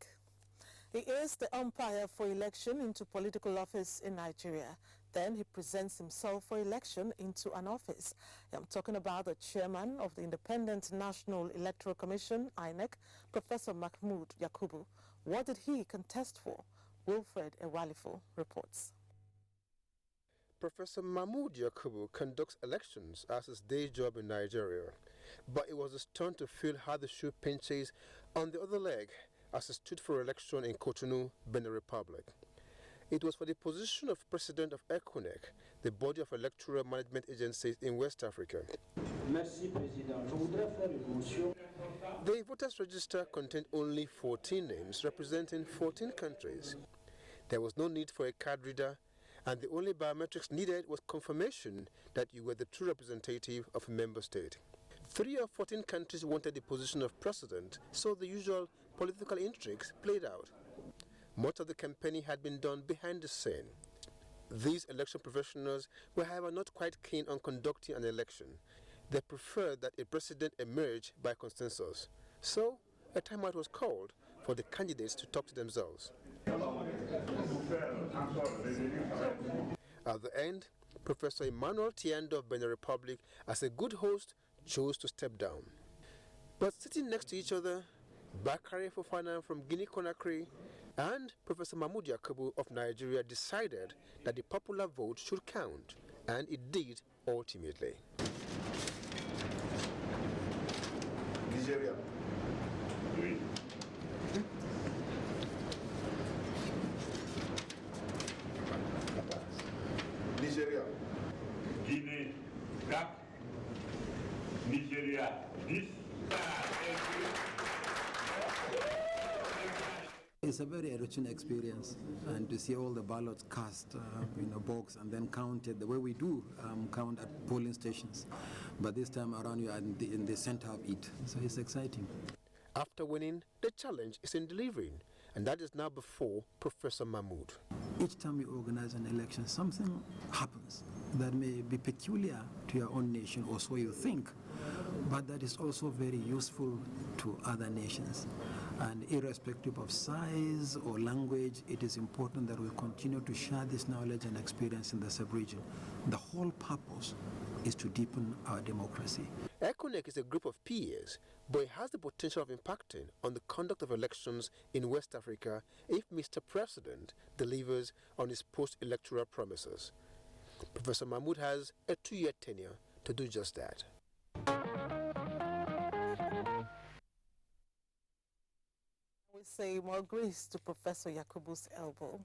He is the umpire for election into political office in Nigeria. Then he presents himself for election into an office. I'm talking about the chairman of the Independent National Electoral Commission, INEC, Professor Mahmood Yakubu. What did he contest for? Wilfred Ewalifo reports. Professor Mahmood Yakubu conducts elections as his day job in Nigeria, but it was his turn to feel how the shoe pinches on the other leg as he stood for election in Cotonou, Benin Republic. It was for the position of president of ECONEC, the body of electoral management agencies in West Africa. Merci, Président. Je voudrais faire une motion. The voters' register contained only 14 names representing 14 countries. There was no need for a card reader, and the only biometrics needed was confirmation that you were the true representative of a member state. 3 of 14 countries wanted the position of president, so the usual political intrigues played out. Much of the campaigning had been done behind the scene. These election professionals were, however, not quite keen on conducting an election. They preferred that a president emerge by consensus. So, a timeout was called for the candidates to talk to themselves. At the end, Professor Emmanuel Tiendo of Benin Republic, as a good host, chose to step down. But sitting next to each other, Bakari Fofana from Guinea-Conakry and Professor Mahmood Yakubu of Nigeria decided that the popular vote should count, and it did ultimately. Nigeria. Oui. Nigeria. Guinée, Cap, Nigeria, 10. It's a very enriching experience, and to see all the ballots cast in a box and then counted the way we do count at polling stations. But this time around, you are in the center of it, so it's exciting. After winning, the challenge is in delivering, and that is now before Professor Mahmood. Each time you organize an election, something happens that may be peculiar to your own nation, or so you think, but that is also very useful to other nations. And irrespective of size or language, it is important that we continue to share this knowledge and experience in the sub-region. The whole purpose is to deepen our democracy. ECONEC is a group of peers, but it has the potential of impacting on the conduct of elections in West Africa if Mr. President delivers on his post-electoral promises. Professor Mahmoud has a 2-year tenure to do just that. We say more grace to Professor Yakubu's elbow.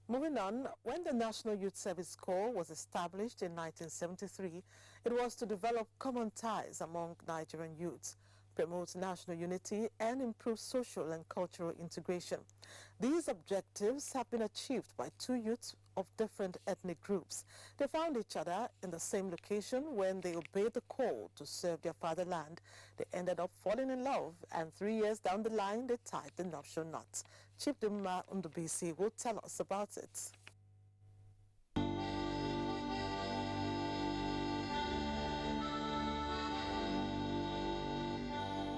Moving on, when the National Youth Service Corps was established in 1973, it was to develop common ties among Nigerian youths, promote national unity, and improve social and cultural integration. These objectives have been achieved by 2 youths of different ethnic groups. They found each other in the same location when they obeyed the call to serve their fatherland. They ended up falling in love, and 3 years down the line, they tied the nuptial knot. Chief Dimma Ndubisi will tell us about it.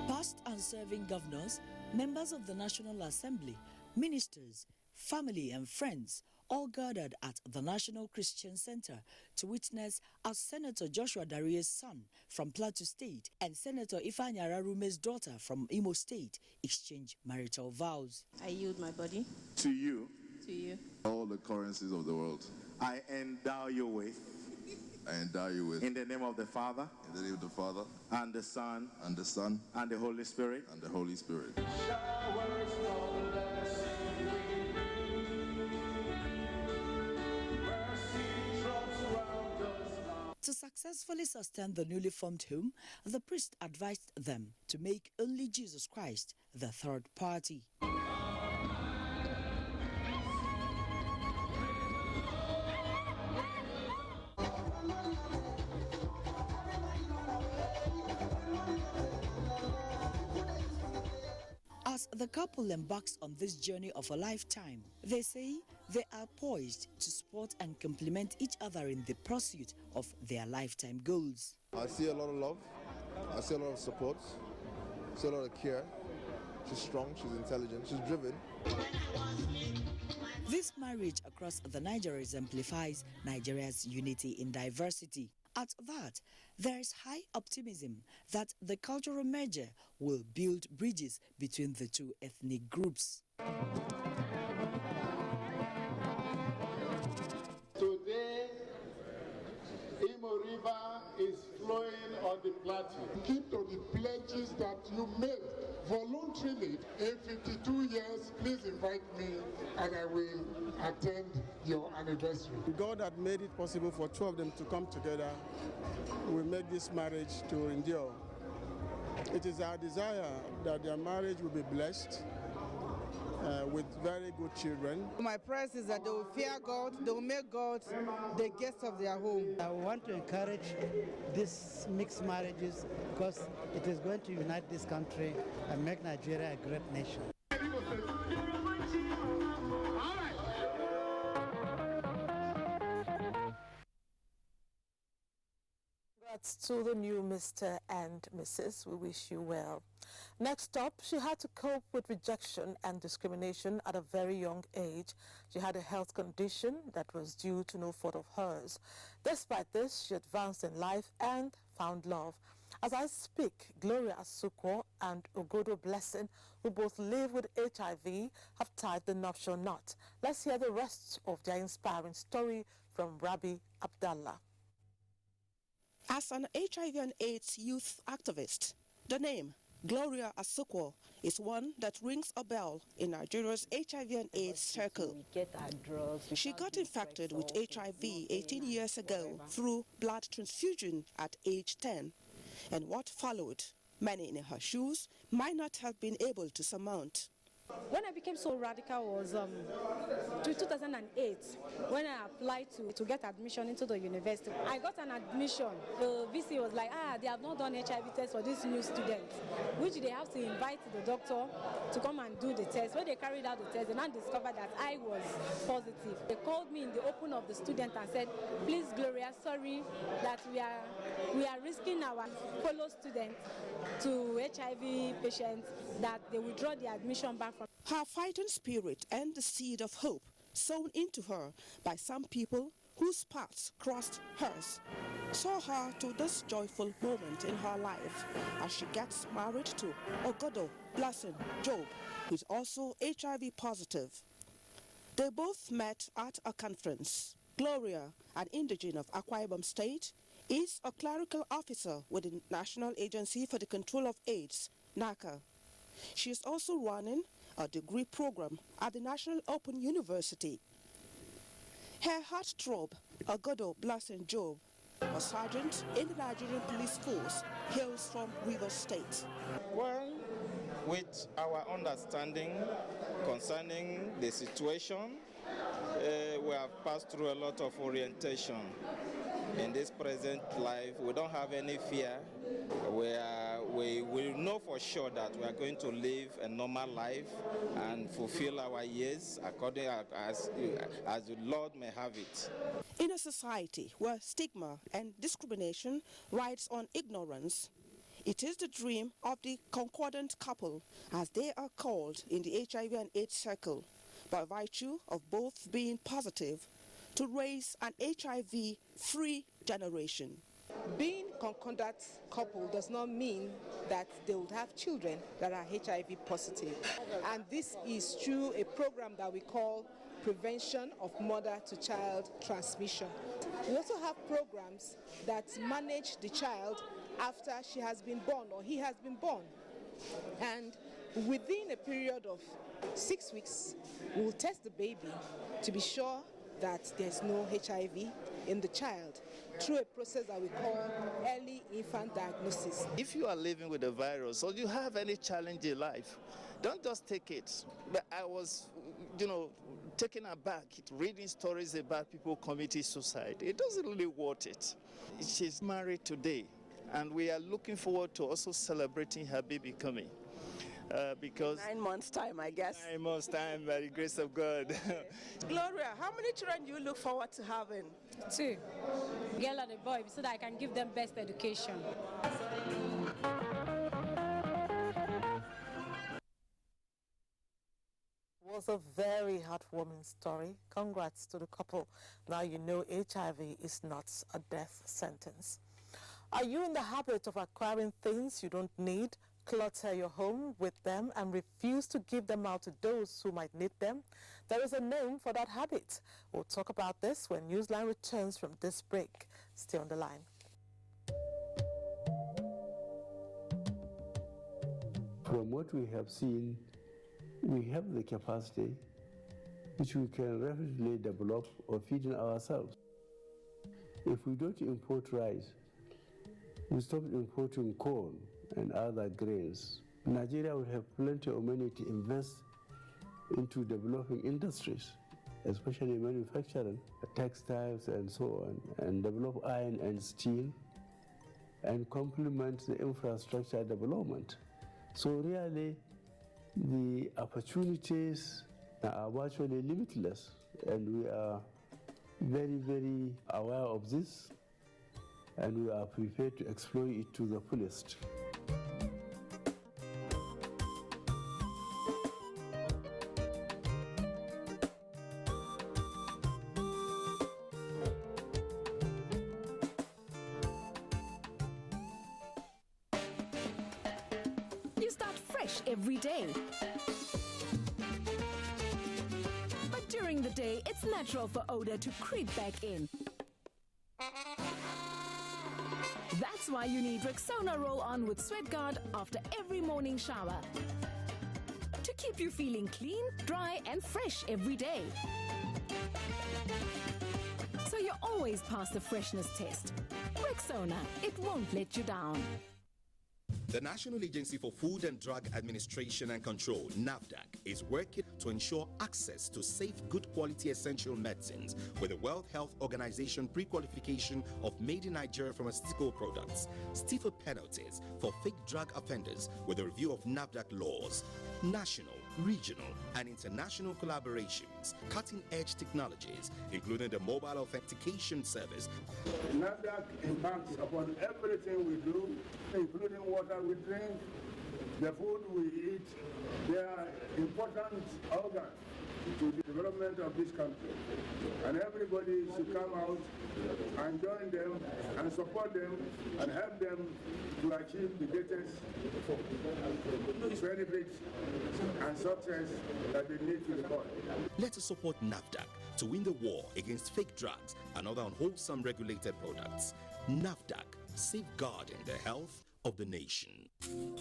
Past and serving governors, members of the National Assembly, ministers, family and friends all gathered at the National Christian Center to witness as Senator Joshua Darie's son from Plateau State and Senator Ifeanyi Ararume's daughter from Imo State exchange marital vows. I yield my body. To you. To you. All the currencies of the world. I endow you with. I endow you with. In the name of the Father. In the name of the Father. And the Son. And the Son. And the Holy Spirit. And the Holy Spirit. To successfully sustain the newly formed home, the priest advised them to make only Jesus Christ the third party. As the couple embarks on this journey of a lifetime, they say they are poised to support and complement each other in the pursuit of their lifetime goals. I see a lot of love, I see a lot of support, I see a lot of care. She's strong, she's intelligent, she's driven. This marriage across the Niger exemplifies Nigeria's unity in diversity. At that, there is high optimism that the cultural merger will build bridges between the 2 ethnic groups. Today, Imo River is flowing on the plateau. Keep to the pledges that you made voluntarily. In 52 years, please invite me and I will attend your anniversary. God had made it possible for 2 of them to come together. We made this marriage to endure. It is our desire that their marriage will be blessed with very good children. My prayer is that they will fear God, they will make God the guest of their home. I want to encourage these mixed marriages because it is going to unite this country and make Nigeria a great nation. Congrats to the new Mr. and Mrs. We wish you well. Next up, she had to cope with rejection and discrimination at a very young age. She had a health condition that was due to no fault of hers. Despite this, she advanced in life and found love. As I speak, Gloria Asukwo and Ogodo Blessing, who both live with HIV, have tied the nuptial knot. Let's hear the rest of their inspiring story from Rabi Abdallah. As an HIV and AIDS youth activist, the name Gloria Asukwo is one that rings a bell in Nigeria's HIV and AIDS circle. She got infected with HIV 18 years ago through blood transfusion at age 10. And what followed, many in her shoes might not have been able to surmount. When I became so radical was 2008 when I applied to get admission into the university. I got an admission. The VC was like, they have not done HIV test for this new student, which they have to invite the doctor to come and do the test. When they carried out the test, they now discovered that I was positive. They called me in the open of the student and said, please Gloria, sorry that we are risking our fellow students to HIV patients, that they withdraw the admission back from. Her fighting spirit and the seed of hope sown into her by some people whose paths crossed hers saw her to this joyful moment in her life as she gets married to Ogodo Blessing Job, who is also HIV positive. They both met at a conference. Gloria, an indigene of Akwa Ibom State, is a clerical officer with the National Agency for the Control of AIDS, NACA. She is also running a degree program at the National Open University. Her heartthrob, Ogodo Blessing Job, a sergeant in the Nigerian police force, hails from Rivers State. Well, with our understanding concerning the situation, we have passed through a lot of orientation. In this present life, we don't have any fear. We will know for sure that we are going to live a normal life and fulfill our years according as the Lord may have it. In a society where stigma and discrimination rides on ignorance, it is the dream of the concordant couple, as they are called in the HIV and AIDS circle, by virtue of both being positive, to raise an HIV-free generation. Being concordant couple does not mean that they would have children that are HIV positive. And this is through a program that we call Prevention of Mother-to-Child Transmission. We also have programs that manage the child after she has been born or he has been born. And within a period of 6 weeks, we will test the baby to be sure that there's no HIV in the child through a process that we call early infant diagnosis. If you are living with the virus or you have any challenge in life, don't just take it. But I was, taken aback reading stories about people committing suicide. It doesn't really worth it. She's married today, and we are looking forward to also celebrating her baby coming. Because 9 months' time, I guess. 9 months' time, by the grace of God. Gloria, how many children do you look forward to having? 2, girl and a boy, so that I can give them best education. It was a very heartwarming story. Congrats to the couple. Now you know HIV is not a death sentence. Are you in the habit of acquiring things you don't need? Clutter your home with them and refuse to give them out to those who might need them? There is a name for that habit. We'll talk about this when Newsline returns from this break. Stay on the line. From what we have seen, we have the capacity which we can rapidly develop or feed in ourselves. If we don't import rice, we stop importing corn and other grains, Nigeria will have plenty of money to invest into developing industries, especially manufacturing, textiles and so on, and develop iron and steel, and complement the infrastructure development. So really, the opportunities are virtually limitless, and we are very, very aware of this, and we are prepared to exploit it to the fullest. You start fresh every day. But during the day, it's natural for odor to creep back in. That's why you need Rexona Roll-On with Sweat Guard after every morning shower, to keep you feeling clean, dry and fresh every day. So you always pass the freshness test. Rexona, it won't let you down. The National Agency for Food and Drug Administration and Control, NAFDAC, is working to ensure access to safe, good quality essential medicines with the World Health Organization pre-qualification of Made in Nigeria pharmaceutical products, stiffer penalties for fake drug offenders with a review of NAFDAC laws, national, regional, and international collaborations, cutting-edge technologies, including the mobile authentication service. NAFDAC impacts upon everything we do, including water we drink, the food we eat. They are important organs to the development of this country. And everybody should come out and join them and support them and help them to achieve the greatest benefits and success that they need to record. Let us support NAFDAC to win the war against fake drugs and other unwholesome regulated products. NAFDAC, safeguarding the health of the nation.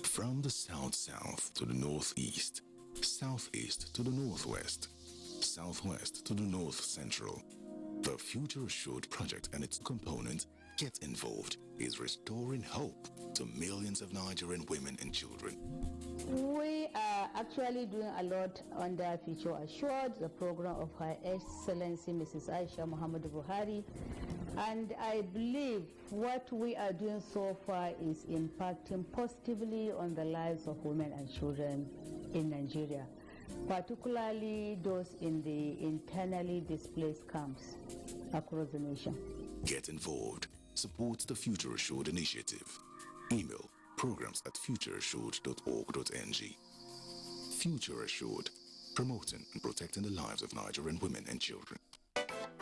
From the south-south to the northeast, southeast to the northwest, southwest to the north-central, the Future Assured project and its component, Get Involved, is restoring hope to millions of Nigerian women and children. We are actually doing a lot under Future Assured, the program of Her Excellency Mrs. Aisha Muhammad Buhari. And I believe what we are doing so far is impacting positively on the lives of women and children in Nigeria, particularly those in the internally displaced camps across the nation. Get Involved supports the Future Assured initiative. Email programs@futureassured.org.ng. Future Assured, promoting and protecting the lives of Nigerian women and children.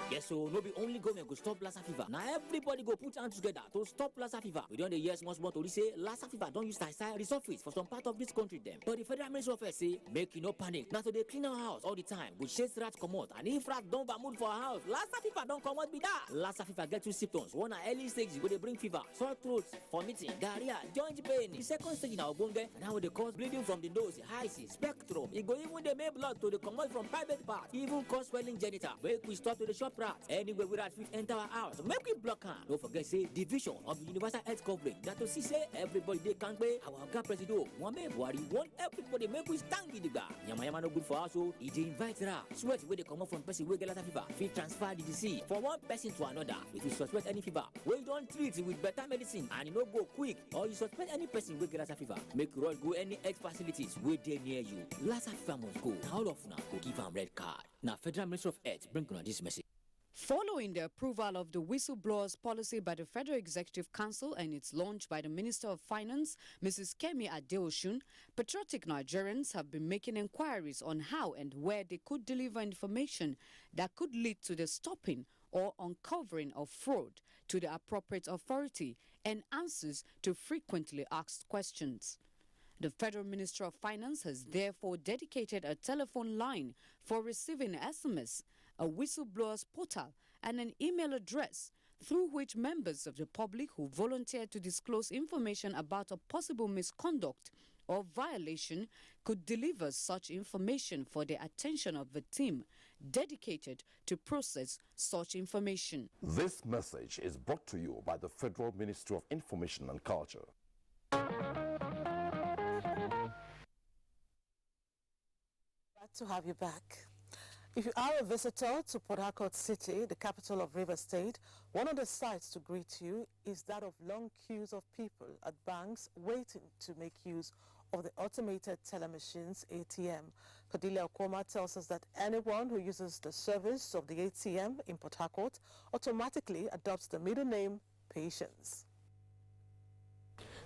Yes, so no be only government go stop Lassa fever. Now everybody go put hands together to stop Lassa fever. We don't the years once more to say Lassa fever don't use style resurface for some part of this country them. But the Federal Ministry of Health say make you no panic. Now so they clean our house all the time. We chase rats come out, and if rats don't mood for our house, Lassa fever don't come out be that. Lassa fever get two symptoms. One are early stages where they bring fever, sore throats, vomiting, diarrhea, joint pain. The second stage in our bone and now they cause bleeding from the nose, eyes, spectrum. It go even they make blood to the commode from private parts, even cause swelling genital. Make we stop to the shop rats. Anywhere we rat fit enter our house, make we block her. Don't forget say division of the universal health coverage. That to see say everybody they can pay. Our Oga President Mwame Buhari want everybody make we stand the bar. Yama no good for us, so he invite her. Sweat where they come up from person where get Lassa fever. Fit transfer the disease from one person to another. If you suspect any fever, we don't treat it with better medicine and you no go quick, or you suspect any person where get Lassa fever, make you go any health facilities where they near you. Lassa fever must go. Now all of now go give them red card. Now Federal Ministry of Health bring on this message. Following the approval of the whistleblowers policy by the Federal Executive Council and its launch by the Minister of Finance, Mrs. Kemi Adeosun, patriotic Nigerians have been making inquiries on how and where they could deliver information that could lead to the stopping or uncovering of fraud to the appropriate authority and answers to frequently asked questions. The Federal Minister of Finance has therefore dedicated a telephone line for receiving SMS, a whistleblowers portal, and an email address through which members of the public who volunteer to disclose information about a possible misconduct or violation could deliver such information for the attention of the team dedicated to process such information. This message is brought to you by the Federal Ministry of Information and Culture. Glad to have you back. If you are a visitor to Port Harcourt City, the capital of Rivers State, one of the sights to greet you is that of long queues of people at banks waiting to make use of the automated teller machines ATM. Cordelia Okoma tells us that anyone who uses the service of the ATM in Port Harcourt automatically adopts the middle name Patience.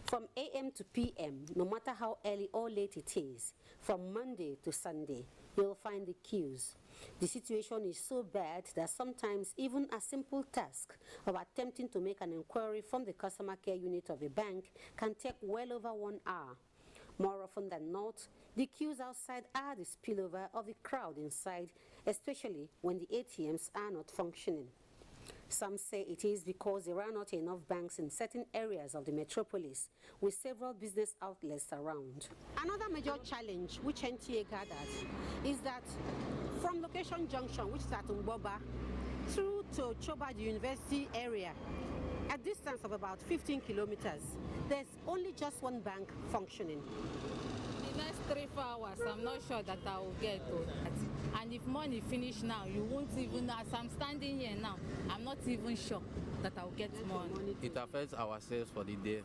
From AM to PM, no matter how early or late it is, from Monday to Sunday, you'll find the queues. The situation is so bad that sometimes even a simple task of attempting to make an inquiry from the customer care unit of a bank can take well over 1 hour. More often than not, the queues outside are the spillover of the crowd inside, especially when the ATMs are not functioning. Some say it is because there are not enough banks in certain areas of the metropolis, with several business outlets around. Another major challenge which NTA gathered is that from Location Junction, which is at Umboba, through to Choba, the university area, A distance of about 15 kilometers, there's only just one bank functioning. The next 3-4 hours, I'm not sure that I will get to that. And if money finish now, you won't even, as I'm standing here now, I'm not even sure that I'll get money. It affects our sales for the day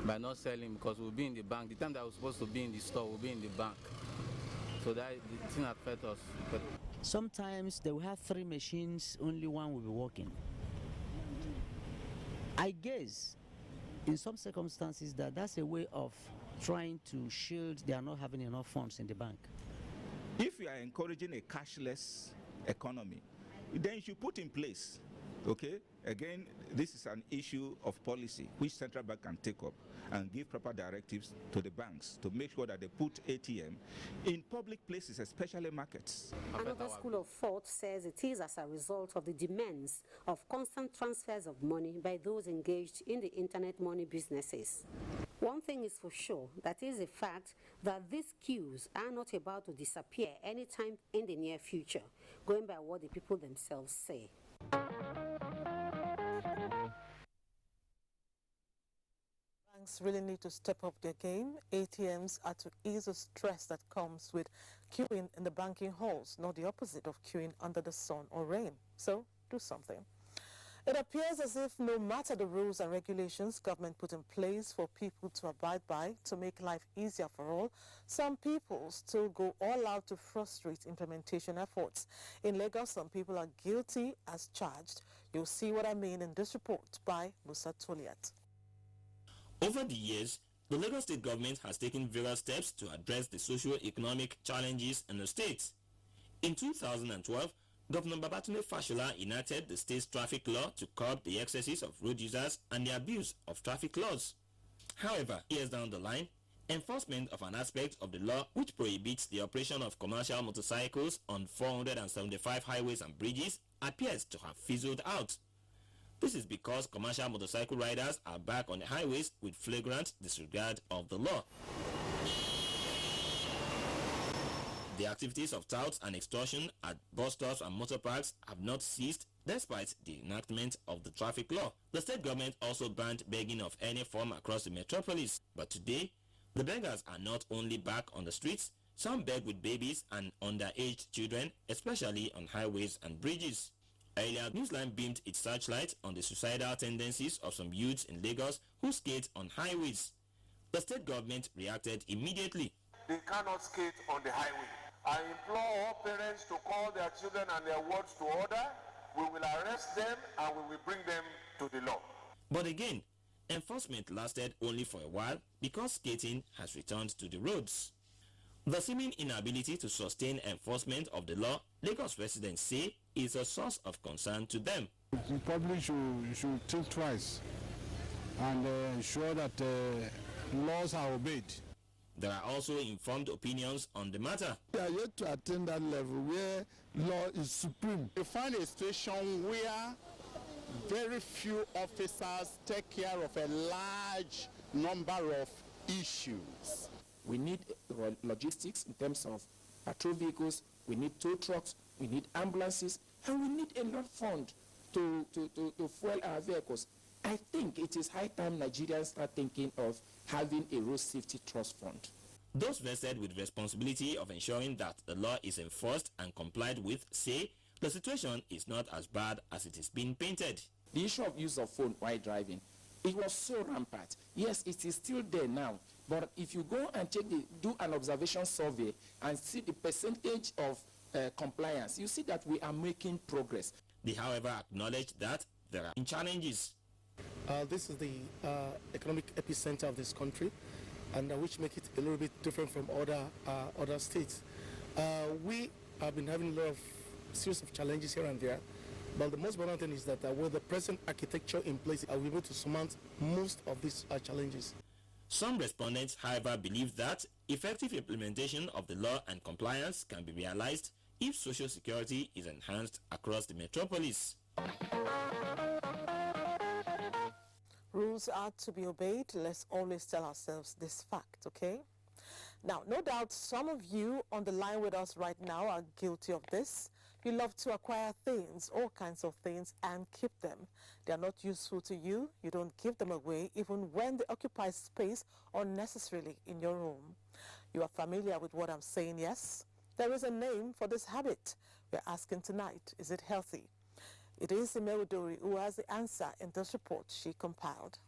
by not selling, because we'll be in the bank. The time that we're supposed to be in the store, we'll be in the bank. So that the thing affects us. But sometimes they will have 3 machines, only one will be working. I guess in some circumstances that's a way of trying to shield they are not having enough funds in the bank. If you are encouraging a cashless economy, then you should put in place, okay? Again, this is an issue of policy which central bank can take up and give proper directives to the banks to make sure that they put ATM in public places, especially markets. Another school of thought says it is as a result of the demands of constant transfers of money by those engaged in the internet money businesses. One thing is for sure, that is the fact that these queues are not about to disappear anytime in the near future, going by what the people themselves say. Banks really need to step up their game. ATMs are to ease the stress that comes with queuing in the banking halls, not the opposite of queuing under the sun or rain. So, do something. It appears as if no matter the rules and regulations government put in place for people to abide by to make life easier for all, some people still go all out to frustrate implementation efforts. In Lagos, some people are guilty as charged. You'll see what I mean in this report by Musa Toliat. Over the years, the Lagos State government has taken various steps to address the socio-economic challenges in the state. In 2012, Governor Babatunde Fashola enacted the state's traffic law to curb the excesses of road users and the abuse of traffic laws. However, years down the line, enforcement of an aspect of the law which prohibits the operation of commercial motorcycles on 475 highways and bridges appears to have fizzled out. This is because commercial motorcycle riders are back on the highways with flagrant disregard of the law. The activities of touts and extortion at bus stops and motor parks have not ceased despite the enactment of the traffic law. The state government also banned begging of any form across the metropolis. But today, the beggars are not only back on the streets, some beg with babies and underage children, especially on highways and bridges. Earlier, Newsline beamed its searchlight on the suicidal tendencies of some youths in Lagos who skate on highways. The state government reacted immediately. They cannot skate on the highway. I implore all parents to call their children and their wards to order. We will arrest them and we will bring them to the law. But again, enforcement lasted only for a while because skating has returned to the roads. The seeming inability to sustain enforcement of the law, Lagos residents say, is a source of concern to them. The public should think twice and ensure that laws are obeyed. There are also informed opinions on the matter. We are yet to attain that level where law is supreme. You find a situation where very few officers take care of a large number of issues. We need logistics in terms of patrol vehicles, we need tow trucks, we need ambulances, and we need enough fund to fuel our vehicles. I think it is high time Nigerians start thinking of having a road safety trust fund. Those vested with responsibility of ensuring that the law is enforced and complied with say the situation is not as bad as it is being painted. The issue of use of phone while driving, it was so rampant. Yes, it is still there now, but if you go and do an observation survey and see the percentage of compliance, you see that we are making progress. They, however, acknowledge that there are challenges. This is the economic epicenter of this country, and which makes it a little bit different from other states. We have been having a lot of series of challenges here and there, but the most important thing is that with the present architecture in place, we're able to surmount most of these challenges. Some respondents, however, believe that effective implementation of the law and compliance can be realized if social security is enhanced across the metropolis. Rules are to be obeyed. Let's always tell ourselves this fact, okay? Now, no doubt some of you on the line with us right now are guilty of this. You love to acquire things, all kinds of things, and keep them. They are not useful to you. You don't give them away, even when they occupy space unnecessarily in your room. You are familiar with what I'm saying, yes? There is a name for this habit. We're asking tonight, is it healthy? It is Imerudori who has the answer in this report she compiled.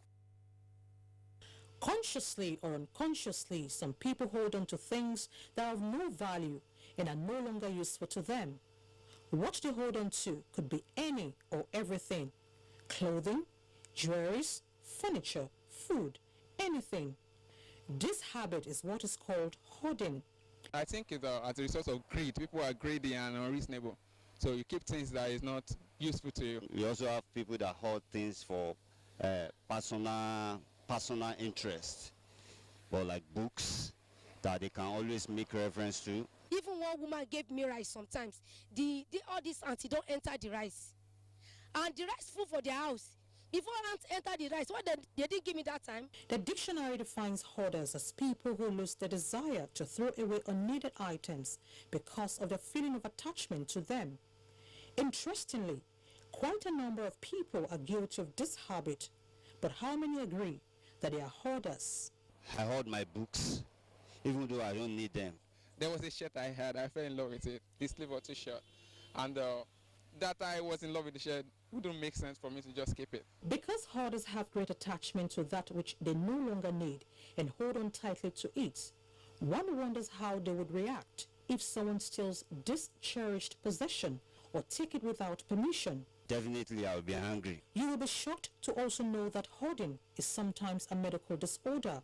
Consciously or unconsciously, some people hold on to things that have no value and are no longer useful to them. What they hold on to could be any or everything: clothing, jewelries, furniture, food, anything. This habit is what is called hoarding. I think it's as a result of greed. People are greedy and unreasonable. So you keep things that is not useful to you. We also have people that hoard things for personal interest, or like books that they can always make reference to. Even one woman gave me rice sometimes. All this auntie don't enter the rice. And the rice full for their house. Before ants enter the rice, what they didn't give me that time. The dictionary defines hoarders as people who lose the desire to throw away unneeded items because of the feeling of attachment to them. Interestingly, quite a number of people are guilty of this habit, but how many agree that they are hoarders? I hoard my books, even though I don't need them. There was a shirt I had, I fell in love with it, this sleeve or t-shirt, and that I was in love with the shirt wouldn't make sense for me to just keep it. Because hoarders have great attachment to that which they no longer need and hold on tightly to it, one wonders how they would react if someone steals this cherished possession or take it without permission. Definitely I will be angry. You will be shocked to also know that hoarding is sometimes a medical disorder.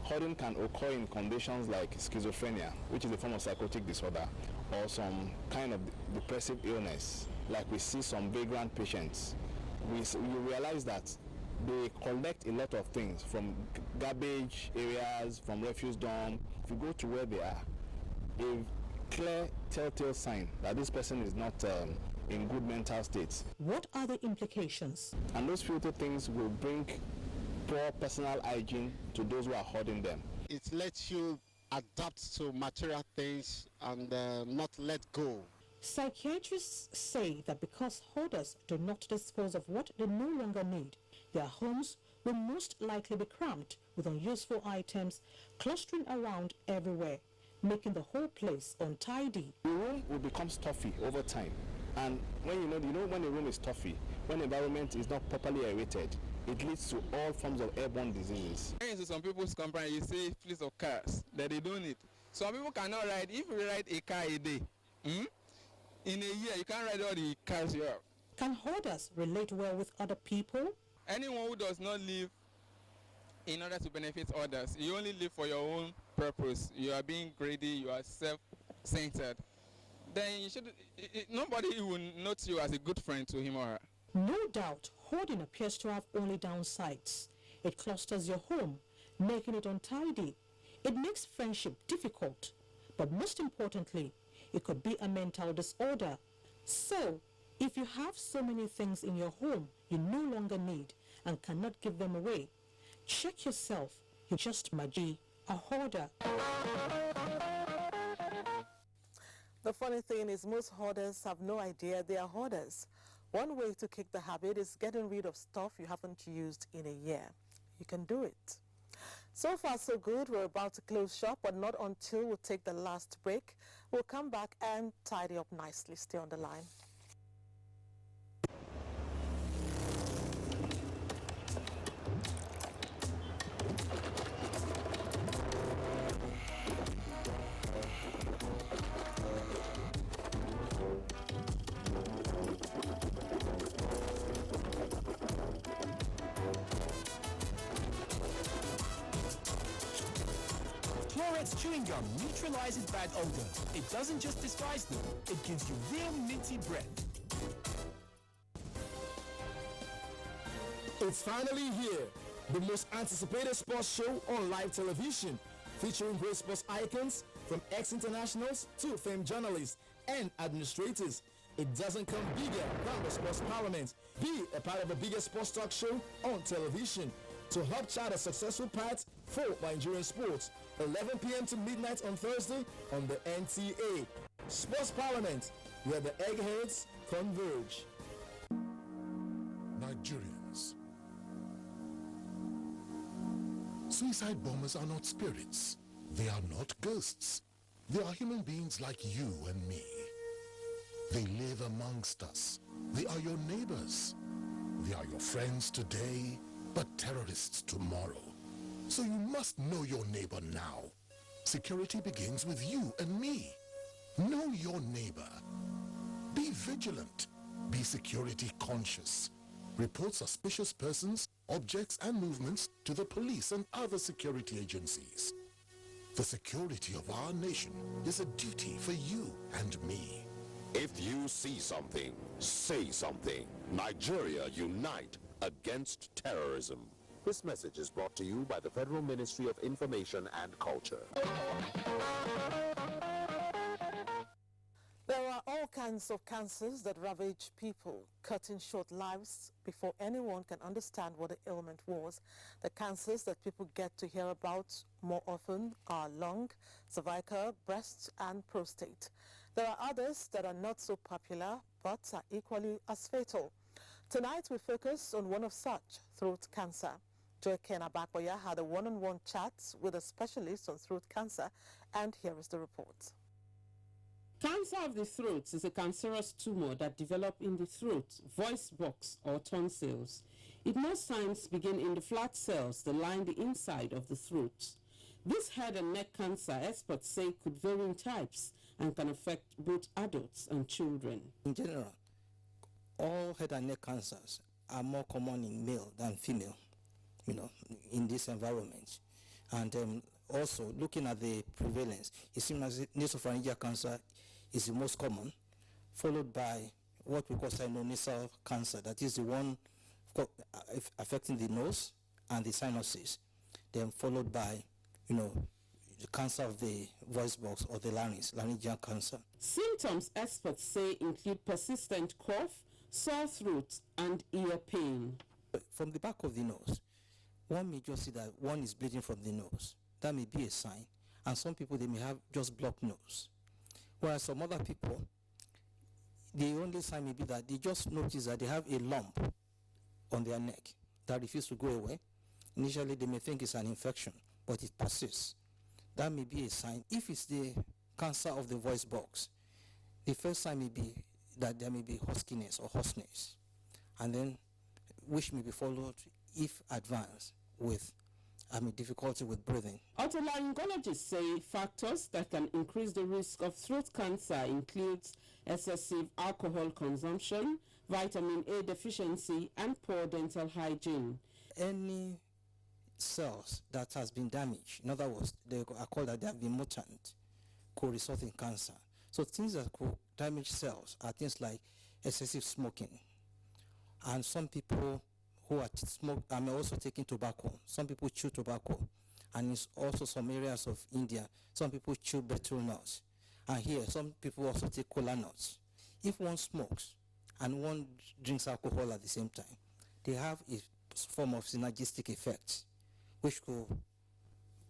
Hoarding can occur in conditions like schizophrenia, which is a form of psychotic disorder, or some kind of depressive illness, like we see some vagrant patients. You realize that they collect a lot of things from garbage areas, from refuse dump. If you go to where they are, a clear telltale sign that this person is not in good mental state. What are the implications? And those filthy things will bring poor personal hygiene to those who are hoarding them. It lets you adapt to material things and not let go. Psychiatrists say that because hoarders do not dispose of what they no longer need, their homes will most likely be cramped with unuseful items clustering around everywhere, making the whole place untidy. The room will become stuffy over time. And when you know when a room is stuffy, when the environment is not properly aerated, it leads to all forms of airborne diseases. Into some people's company, you see fleets of cars that they don't need. Some people cannot ride. If you ride a car a day, in a year you can't ride all the cars you have. Can hoarders relate well with other people? Anyone who does not live in order to benefit others, you only live for your own purpose. You are being greedy. You are self-centered. Then you should. Nobody will note you as a good friend to him or her. No doubt, hoarding appears to have only downsides. It clusters your home, making it untidy. It makes friendship difficult. But most importantly, it could be a mental disorder. So, if you have so many things in your home you no longer need and cannot give them away, check yourself. You just might be a hoarder. The funny thing is most hoarders have no idea they are hoarders. One way to kick the habit is getting rid of stuff you haven't used in a year. You can do it. So far so good. We're about to close shop, but not until we take the last break. We'll come back and tidy up nicely. Stay on the line. Chewing gum neutralizes bad odor. It doesn't just disguise them, it gives you real minty breath. It's finally here, the most anticipated sports show on live television, featuring great sports icons from ex-internationals to famed journalists and administrators. It doesn't come bigger than the Sports Parliament. Be a part of the biggest sports talk show on television to help chart a successful path for Nigerian sports. 11 p.m. to midnight on Thursday on the NTA. Sports Parliament, where the eggheads converge. Nigerians. Suicide bombers are not spirits. They are not ghosts. They are human beings like you and me. They live amongst us. They are your neighbors. They are your friends today, but terrorists tomorrow. So you must know your neighbor now. Security begins with you and me. Know your neighbor. Be vigilant. Be security conscious. Report suspicious persons, objects, and movements to the police and other security agencies. The security of our nation is a duty for you and me. If you see something, say something. Nigeria, unite against terrorism. This message is brought to you by the Federal Ministry of Information and Culture. There are all kinds of cancers that ravage people, cutting short lives before anyone can understand what the ailment was. The cancers that people get to hear about more often are lung, cervical, breast, and prostate. There are others that are not so popular, but are equally as fatal. Tonight we focus on one of such, throat cancer. Joy Kenabakoya had a one-on-one chat with a specialist on throat cancer, and here is the report. Cancer of the throat is a cancerous tumor that develops in the throat, voice box, or tonsils. It most times begins in the flat cells that line the inside of the throat. This head and neck cancer, experts say, could vary in types and can affect both adults and children. In general, all head and neck cancers are more common in male than female, in this environment. And also, looking at the prevalence, it seems as nasopharyngeal cancer is the most common, followed by what we call sinonasal cancer, that is the one affecting the nose and the sinuses, then followed by, the cancer of the voice box or the larynx, laryngeal cancer. Symptoms, experts say, include persistent cough, sore throat, and ear pain. From the back of the nose, one may just see that one is bleeding from the nose. That may be a sign. And some people, they may have just blocked nose. Whereas some other people, the only sign may be that they just notice that they have a lump on their neck that refuses to go away. Initially, they may think it's an infection, but it persists. That may be a sign. If it's the cancer of the voice box, the first sign may be that there may be huskiness or hoarseness, and then which may be followed, if advanced, with difficulty with breathing. Otolaryngologists say factors that can increase the risk of throat cancer includes excessive alcohol consumption, vitamin A deficiency, and poor dental hygiene. Any cells that has been damaged, in other words, they are called that they have been mutant, could result in cancer. So things that could damage cells are things like excessive smoking. And some people who are also taking tobacco. Some people chew tobacco. And it's also some areas of India, some people chew betel nuts. And here, some people also take cola nuts. If one smokes and one drinks alcohol at the same time, they have a form of synergistic effect, which could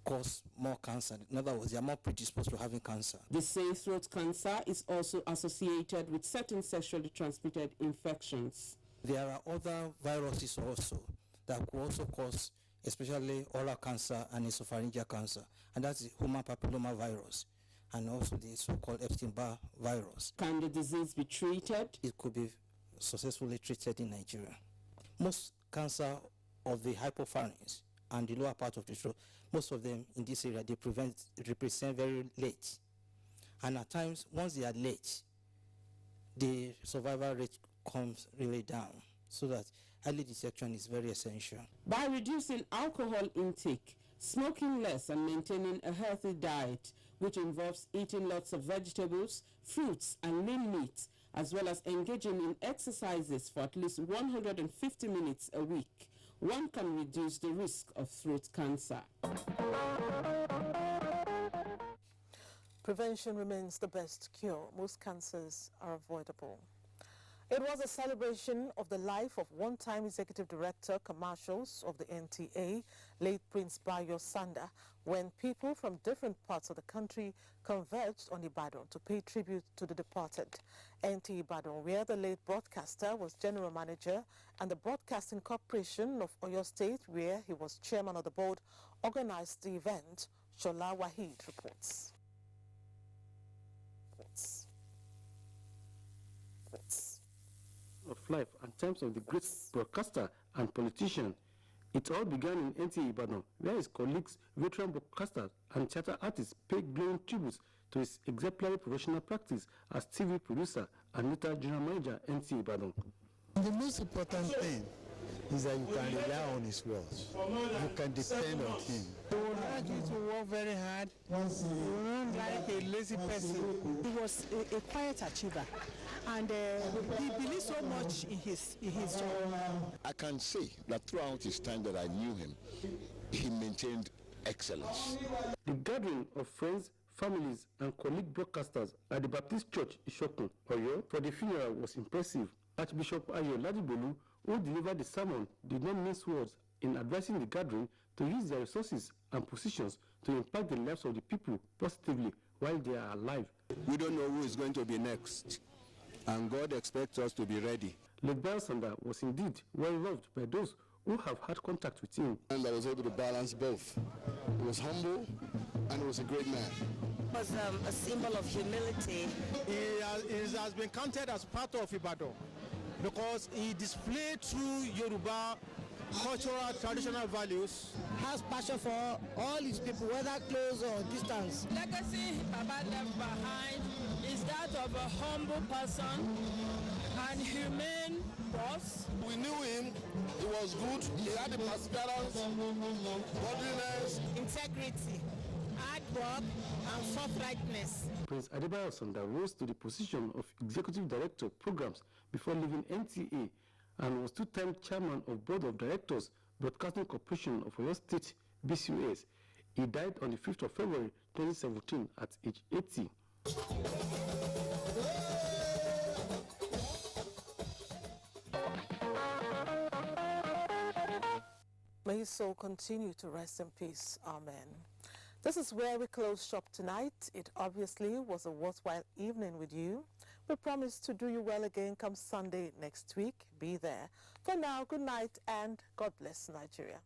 cause more cancer. In other words, they are more predisposed to having cancer. They say throat cancer is also associated with certain sexually transmitted infections. There are other viruses also that could also cause, especially oral cancer and esophageal cancer, and that's the human papilloma virus, and also the so-called Epstein-Barr virus. Can the disease be treated? It could be successfully treated in Nigeria. Most cancer of the hypopharynx and the lower part of the throat, most of them in this area, they present very late. And at times, once they are late, the survival rate comes really down, so that early detection is very essential. By reducing alcohol intake, smoking less, and maintaining a healthy diet, which involves eating lots of vegetables, fruits, and lean meat, as well as engaging in exercises for at least 150 minutes a week, one can reduce the risk of throat cancer. Prevention remains the best cure. Most cancers are avoidable. It was a celebration of the life of one-time Executive Director, Commercials of the NTA, late Prince Bayo Sanda, when people from different parts of the country converged on Ibadan to pay tribute to the departed. NTA Ibadan, where the late broadcaster was General Manager, and the Broadcasting Corporation of Oyo State, where he was Chairman of the Board, organized the event. Shola Wahid reports. Of life and times of the great broadcaster and politician. It all began in NTA Ibadan, where his colleagues, veteran broadcasters and theatre artists paid glowing tributes to his exemplary professional practice as TV producer and later general manager NTA Ibadan. The most important thing is that you can rely on his words. You can depend on him. He would like you to work very hard. He would not like a lazy person. He was a quiet achiever, and he believed so much in his job. I can say that throughout his time that I knew him, he maintained excellence. The gathering of friends, families, and colleague broadcasters at the Baptist Church Ishokun, Oyo, for the funeral was impressive. Archbishop Ayo Ladibolu, who delivered the sermon, did not mince words in advising the gathering to use their resources and positions to impact the lives of the people positively while they are alive. We don't know who is going to be next, and God expects us to be ready. Late Bayo Sanda was indeed well loved by those who have had contact with him. And I was able to balance both. He was humble and he was a great man. It was a symbol of humility. He has been counted as part of Ibadan because he displayed true Yoruba cultural traditional values. Has passion for all his people, whether close or distance. Legacy Baba left behind is that of a humble person and humane boss. We knew him. He was good. He had the perseverance, godliness, integrity, hard work, and forthrightness. Prince Adebayo Sanda rose to the position of Executive Director Programs before leaving NTA and was two-time Chairman of Board of Directors, Broadcasting Corporation of Oyo State, BCOS. He died on the 5th of February 2017 at age 80. May his soul continue to rest in peace. Amen. This is where we close shop tonight. It obviously was a worthwhile evening with you. We promise to do you well again come Sunday next week. Be there. For now, good night and God bless Nigeria.